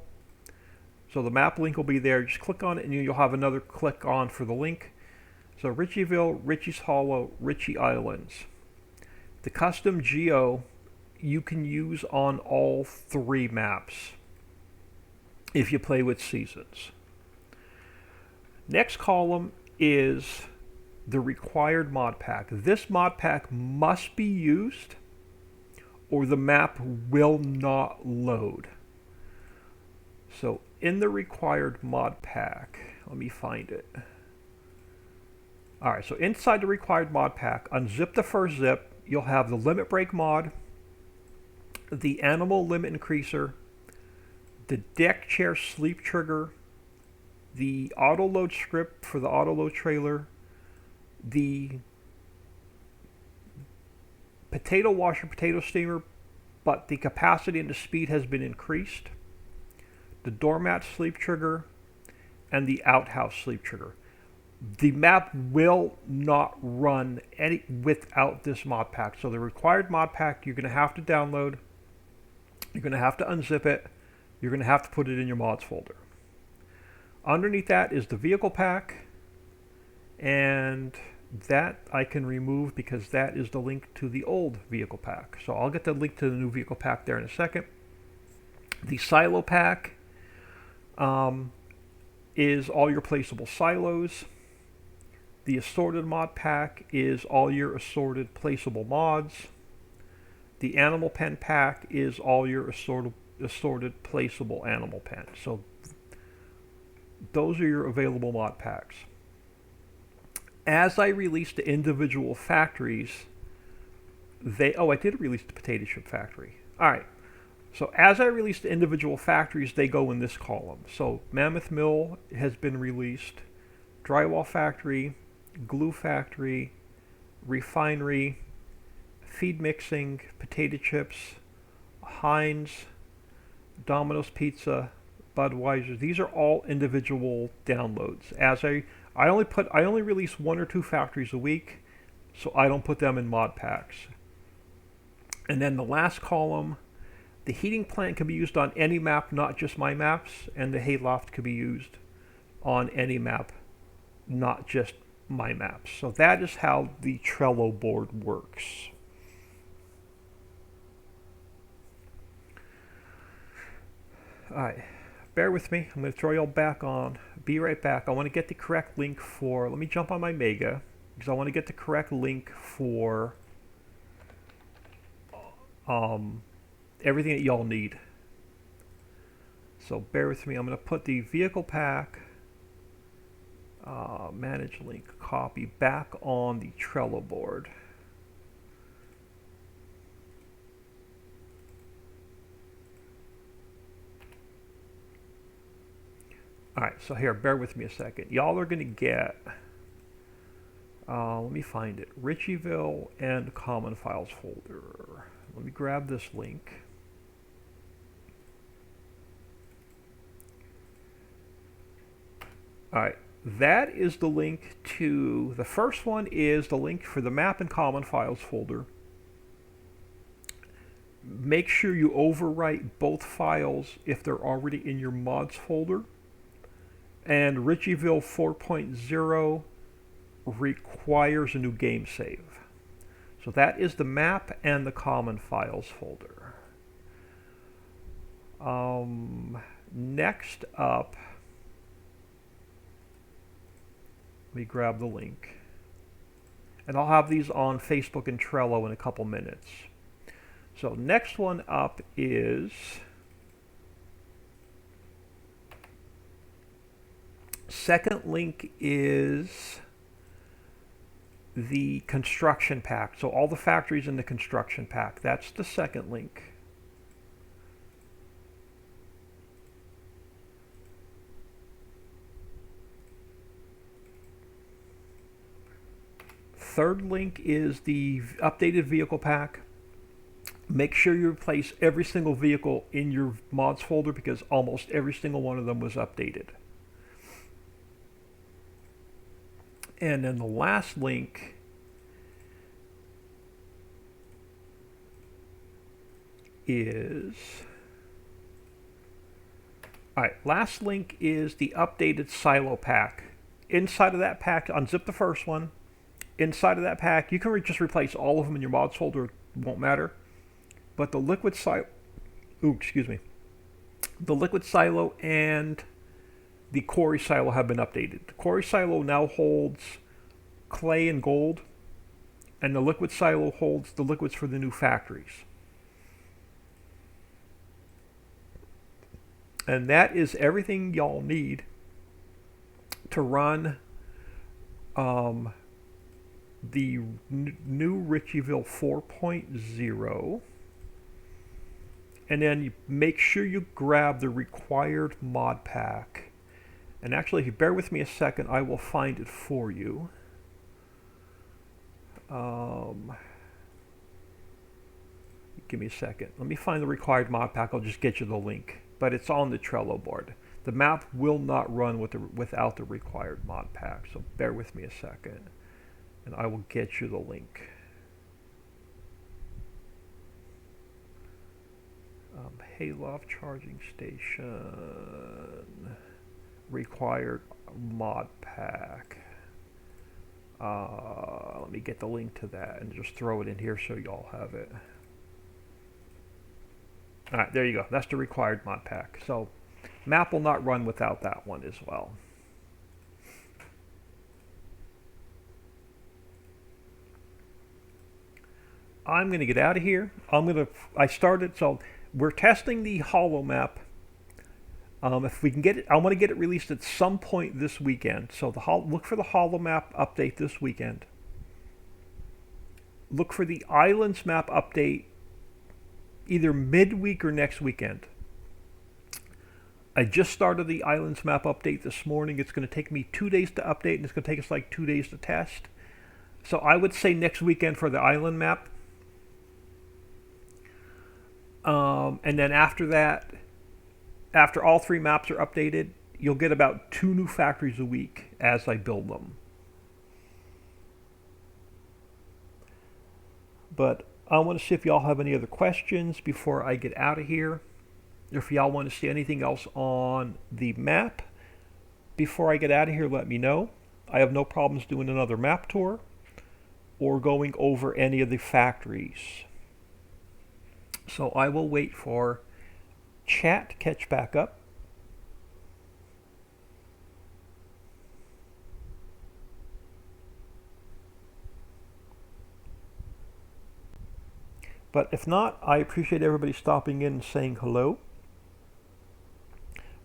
So the map link will be there. Just click on it and you'll have another click on for the link. So Ricciville, Ritchie's Hollow, Ritchie Islands. The custom geo you can use on all three maps if you play with seasons. Next column is the required mod pack. This mod pack must be used or the map will not load. So in the required mod pack, let me find it. Alright, so inside the required mod pack, unzip the first zip, you'll have the limit break mod, the animal limit increaser, the deck chair sleep trigger, the auto load script for the auto load trailer, the potato washer, potato steamer, but the capacity and the speed has been increased, the doormat sleep trigger, and the outhouse sleep trigger. The map will not run any without this mod pack. So the required mod pack you're going to have to download, you're going to have to unzip it, you're going to have to put it in your mods folder. Underneath that is the vehicle pack, and that I can remove because that is the link to the old vehicle pack. So I'll get the link to the new vehicle pack there in a second. The silo pack is all your placeable silos. The assorted mod pack is all your assorted placeable mods. The animal pen pack is all your assorted placeable animal pens. So those are your available mod packs. As I release the individual factories, I did release the potato chip factory. Alright, so as I release the individual factories, they go in this column. So Mammoth Mill has been released, Drywall Factory, Glue Factory, Refinery, Feed Mixing, Potato Chips, Heinz, Domino's Pizza, Budweiser. These are all individual downloads. As I only release 1 or 2 factories a week, so I don't put them in mod packs. And then the last column, the heating plant can be used on any map, not just my maps, and the hayloft can be used on any map, not just my maps. So that is how the Trello board works. Alright, bear with me. I'm going to throw you all back on. Be right back. I want to get the correct link for, let me jump on my Mega, because I want to get the correct link for everything that y'all need. So bear with me. I'm going to put the vehicle pack, manage link, copy, back on the Trello board. Alright, so here, bear with me a second. Y'all are going to get, let me find it, Ricciville and Common Files folder. Let me grab this link. Alright, that is the link to, the first one is the link for the map and Common Files folder. Make sure you overwrite both files if they're already in your mods folder. And Ricciville 4.0 requires a new game save. So that is the map and the Common Files folder. Next up, let me grab the link. And I'll have these on Facebook and Trello in a couple minutes. So next one up is second link is the construction pack. So all the factories in the construction pack. That's the second link. Third link is the updated vehicle pack. Make sure you replace every single vehicle in your mods folder because almost every single one of them was updated. And then the last link is, last link is the updated silo pack. Inside of that pack, unzip the first one. Inside of that pack, you can just replace all of them in your mods folder, it won't matter. But the liquid silo, the liquid silo and the quarry silo have been updated. The quarry silo now holds clay and gold, and the liquid silo holds the liquids for the new factories. And that is everything y'all need to run the new Ricciville 4.0. And then you make sure you grab the required mod pack. And actually, if you bear with me a second, I will find it for you. Give me a second. Let me find the required mod pack. I'll just get you the link. But it's on the Trello board. The map will not run without the required mod pack. So bear with me a second. And I will get you the link. Hayloft charging station. Required mod pack. Let me get the link to that and just throw it in here so y'all have it. Alright, there you go. That's the required mod pack. So map will not run without that one as well. I'm going to get out of here. I started, so we're testing the holo map. If we can get it, I want to get it released at some point this weekend. So look for the holo map update this weekend. Look for the islands map update either midweek or next weekend. I just started the islands map update this morning. It's going to take me 2 days to update, and it's going to take us like 2 days to test. So I would say next weekend for the island map. And then after that, after all 3 maps are updated, you'll get about 2 new factories a week as I build them. But I want to see if y'all have any other questions before I get out of here. If y'all want to see anything else on the map before I get out of here, let me know. I have no problems doing another map tour or going over any of the factories. So I will wait for chat to catch back up. But if not, I appreciate everybody stopping in and saying hello.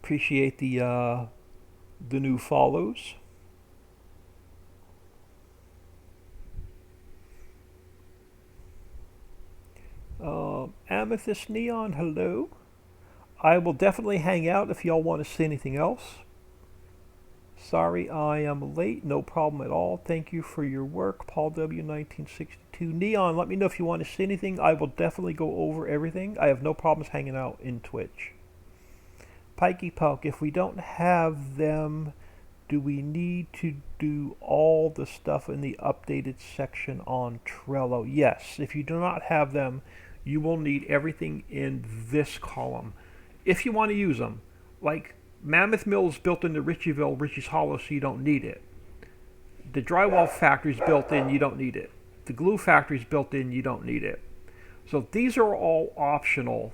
Appreciate the new follows. Amethyst Neon, hello. I will definitely hang out if y'all want to see anything else. Sorry I am late. No problem at all. Thank you for your work. Paul W. 1962. Neon, let me know if you want to see anything. I will definitely go over everything. I have no problems hanging out in Twitch. Pikey Poke, if we don't have them, do we need to do all the stuff in the updated section on Trello? Yes. If you do not have them, you will need everything in this column. If you want to use them, like Mammoth Mill is built into Ricciville, Richie's Hollow, so you don't need it. The drywall factory is built in, you don't need it. The glue factory is built in, you don't need it. So these are all optional,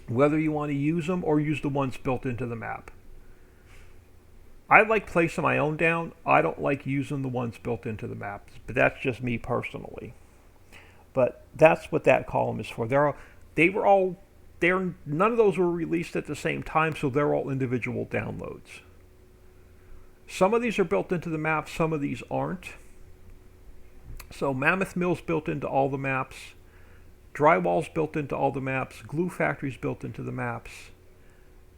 whether you want to use them or use the ones built into the map. I like placing my own down. I don't like using the ones built into the maps, but that's just me personally. But that's what that column is for. None of those were released at the same time, so they're all individual downloads. Some of these are built into the map, some of these aren't. So Mammoth Mill's built into all the maps. Drywall's built into all the maps. Glue Factory's built into the maps.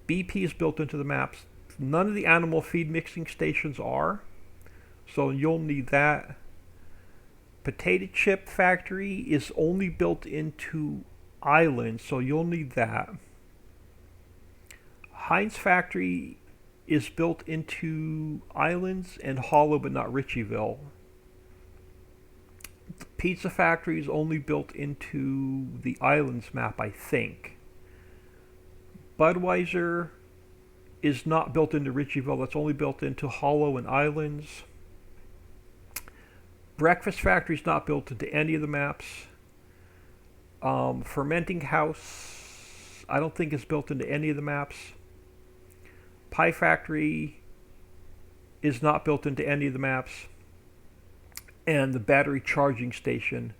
BP is built into the maps. None of the animal feed mixing stations are, so you'll need that. Potato Chip Factory is only built into islands, so you'll need that. Heinz Factory is built into islands and hollow, but not Ricciville. The Pizza Factory is only built into the islands map, I think. Budweiser is not built into Ricciville. That's only built into hollow and islands. Breakfast Factory is not built into any of the maps. Fermenting House, I don't think is built into any of the maps. Pie Factory is not built into any of the maps. And the battery charging station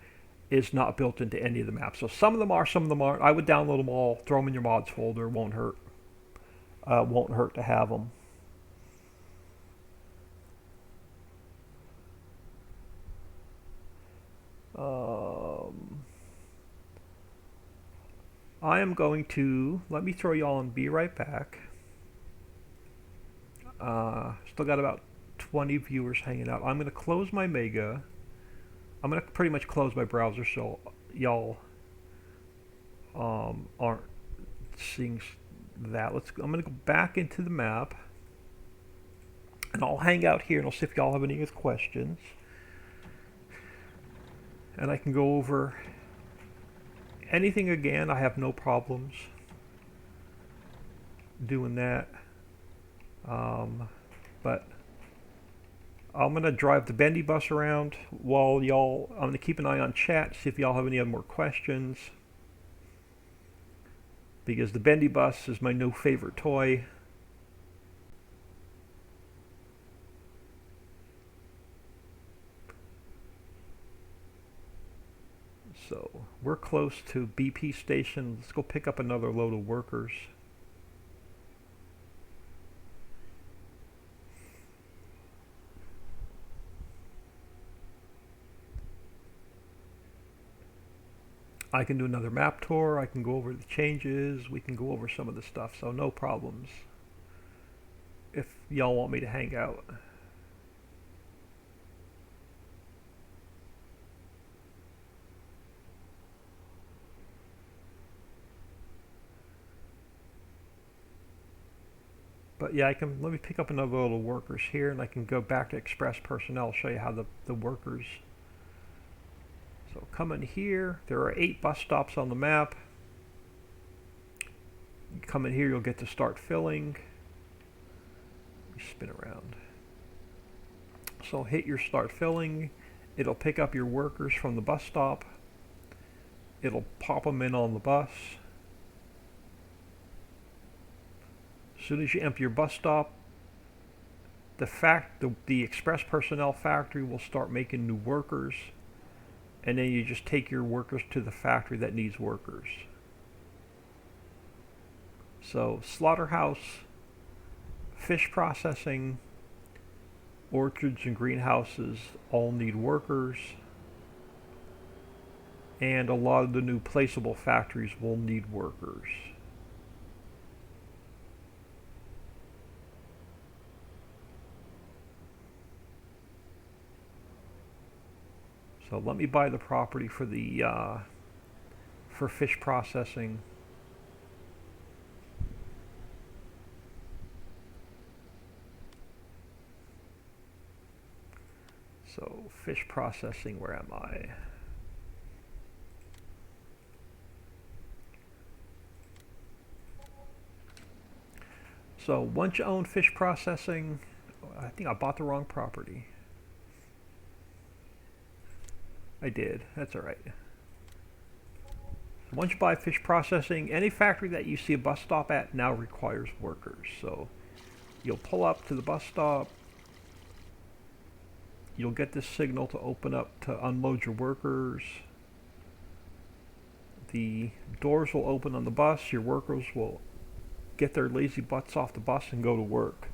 is not built into any of the maps. So some of them are, some of them aren't. I would download them all, throw them in your mods folder, won't hurt. Won't hurt to have them. I am going to, let me throw y'all and be right back. Still got about 20 viewers hanging out. I'm going to close my Mega. I'm going to pretty much close my browser so y'all aren't seeing that. I'm going to go back into the map. And I'll hang out here and I'll see if y'all have any questions. And I can go over anything again. I have no problems doing that. But I'm going to drive the Bendy Bus around while y'all, I'm going to keep an eye on chat, see if y'all have any other more questions. Because the Bendy Bus is my new favorite toy. So we're close to BP station. Let's go pick up another load of workers. I can do another map tour. I can go over the changes. We can go over some of the stuff. So no problems if y'all want me to hang out. But yeah, let me pick up another little workers here, and I can go back to Express Personnel, show you how the workers. So come in here, there are 8 bus stops on the map. You come in here, you'll get to start filling. Spin around. So hit your start filling. It'll pick up your workers from the bus stop. It'll pop them in on the bus. As soon as you empty your bus stop, the express personnel factory will start making new workers, and then you just take your workers to the factory that needs workers. So slaughterhouse, fish processing, orchards and greenhouses all need workers, and a lot of the new placeable factories will need workers. So let me buy the property for the for fish processing. So fish processing, where am I? So once you own fish processing, I think I bought the wrong property. I did, that's all right. Once you buy fish processing, any factory that you see a bus stop at now requires workers. So you'll pull up to the bus stop, you'll get this signal to open up to unload your workers. The doors will open on the bus, your workers will get their lazy butts off the bus and go to work.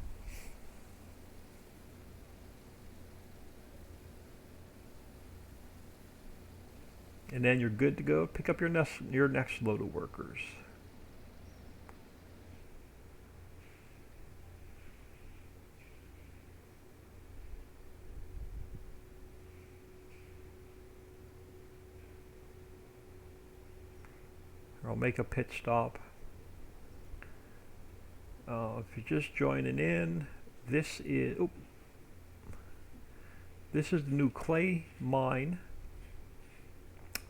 And then you're good to go. Pick up your next load of workers. I'll make a pit stop. If you're just joining in, this is the new clay mine.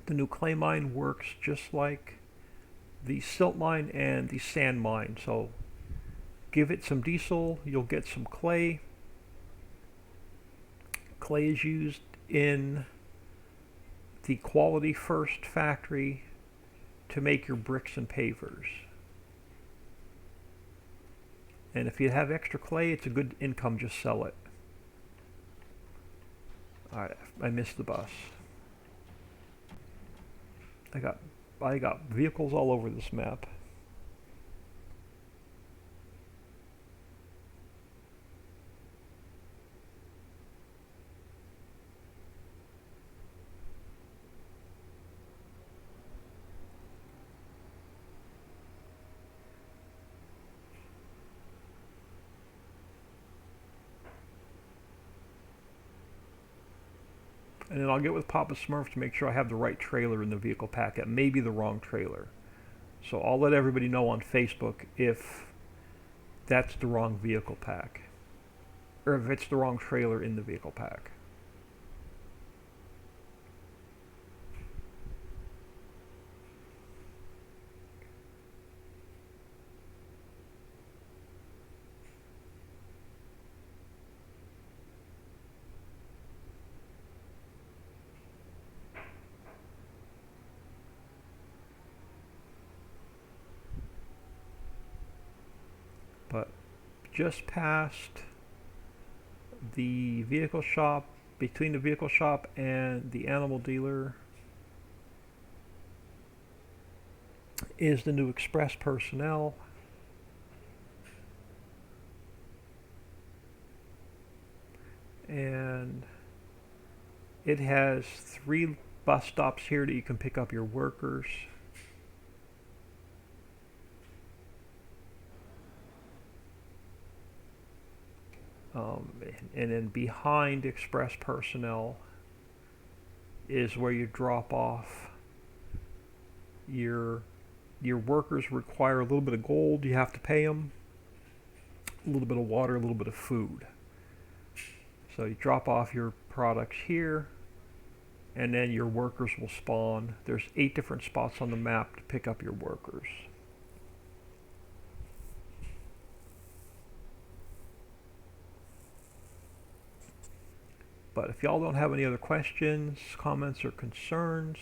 The new clay mine works just like the silt mine and the sand mine. So give it some diesel, you'll get some clay. Clay is used in the Quality First factory to make your bricks and pavers. And if you have extra clay, it's a good income, just sell it. Alright, I missed the bus. I got vehicles all over this map. And then I'll get with Papa Smurf to make sure I have the right trailer in the vehicle pack. It may be the wrong trailer. So I'll let everybody know on Facebook if that's the wrong vehicle pack. Or if it's the wrong trailer in the vehicle pack. But just past the vehicle shop, between the vehicle shop and the animal dealer, is the new express personnel. And it has 3 bus stops here that you can pick up your workers. And then behind express personnel is where you drop off your workers. Require a little bit of gold, you have to pay them, a little bit of water, a little bit of food. So you drop off your products here, and then your workers will spawn. There's 8 different spots on the map to pick up your workers. But if y'all don't have any other questions, comments, or concerns,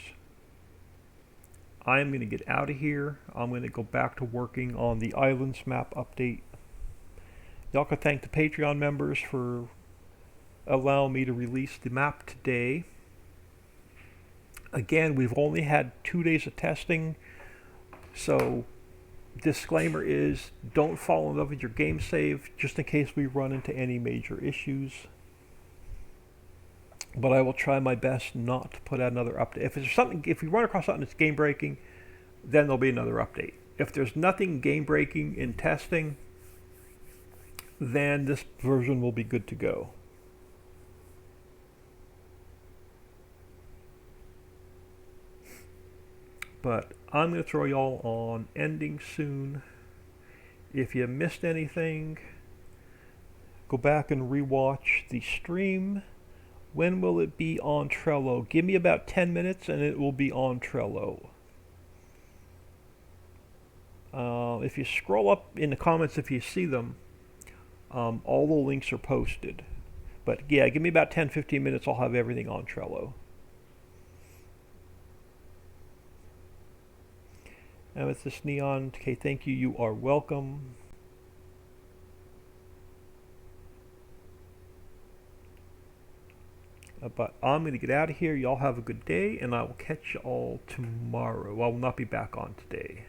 I'm going to get out of here. I'm going to go back to working on the islands map update Y'all can thank the Patreon members for allowing me to release the map today. Again, we've only had 2 days of testing, so disclaimer is don't fall in love with your game save just in case we run into any major issues. But I will try my best not to put out another update. If we run across something that's game breaking, then there'll be another update. If there's nothing game breaking in testing, then this version will be good to go. But I'm going to throw y'all on ending soon. If you missed anything, go back and rewatch the stream. When will it be on Trello? Give me about 10 minutes and it will be on Trello. If you scroll up in the comments, if you see them, all the links are posted. But yeah, give me about 10-15 minutes, I'll have everything on Trello. And with this neon, okay, thank you, you are welcome. But I'm going to get out of here. Y'all have a good day, and I will catch y'all tomorrow. I will not be back on today.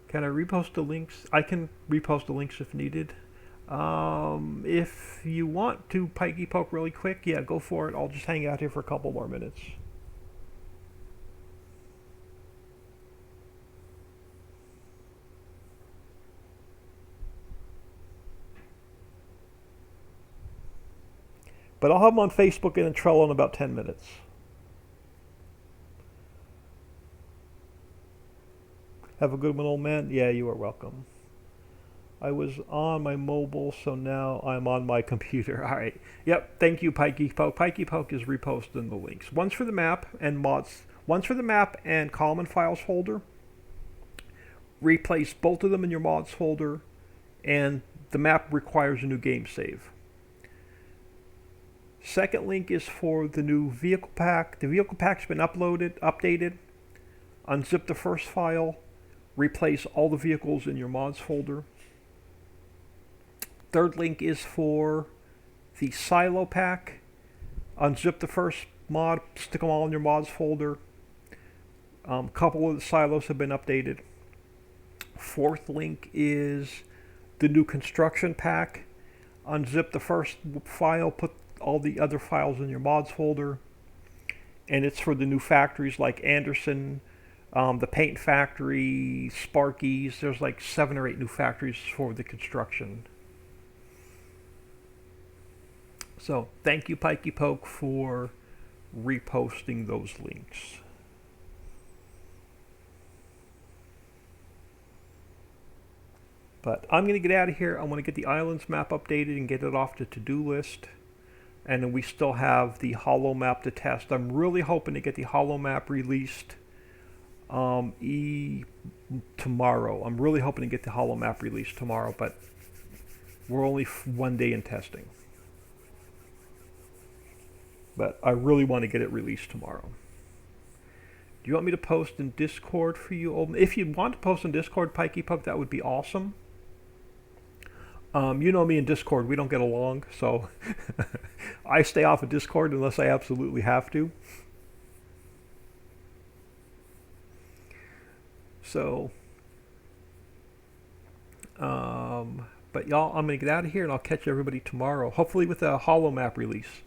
Can I repost the links? I can repost the links if needed. If you want to pikey poke really quick, yeah, go for it. I'll just hang out here for a couple more minutes. But I'll have them on Facebook and Trello in about 10 minutes. Have a good one, old man. Yeah, you are welcome. I was on my mobile, so now I'm on my computer. All right. Yep. Thank you, Pikey Poke. Pikey Poke is reposting the links. One's for the map and mods. One's for the map and common files folder. Replace both of them in your mods folder, and the map requires a new game save. Second link is for the new vehicle pack. The vehicle pack's been updated. Unzip the first file. Replace all the vehicles in your mods folder. Third link is for the silo pack. Unzip the first mod, stick them all in your mods folder. A couple of the silos have been updated. Fourth link is the new construction pack. Unzip the first file, put all the other files in your mods folder, and it's for the new factories like Anderson, the paint factory, Sparkies. There's like 7 or 8 new factories for the construction. So thank you, Pikey Poke, for reposting those links. But I'm going to get out of here. I want to get the islands map updated and get it off the to-do list. And then we still have the hollow map to test. I'm really hoping to get the hollow map released tomorrow. I'm really hoping to get the hollow map released tomorrow, but we're only 1 day in testing. But I really want to get it released tomorrow. Do you want me to post in Discord for you? If you want to post in Discord, Pikey Poke, that would be awesome. You know me in Discord, we don't get along, so I stay off of Discord unless I absolutely have to. So, but y'all, I'm going to get out of here and I'll catch everybody tomorrow, hopefully with a hollow map release.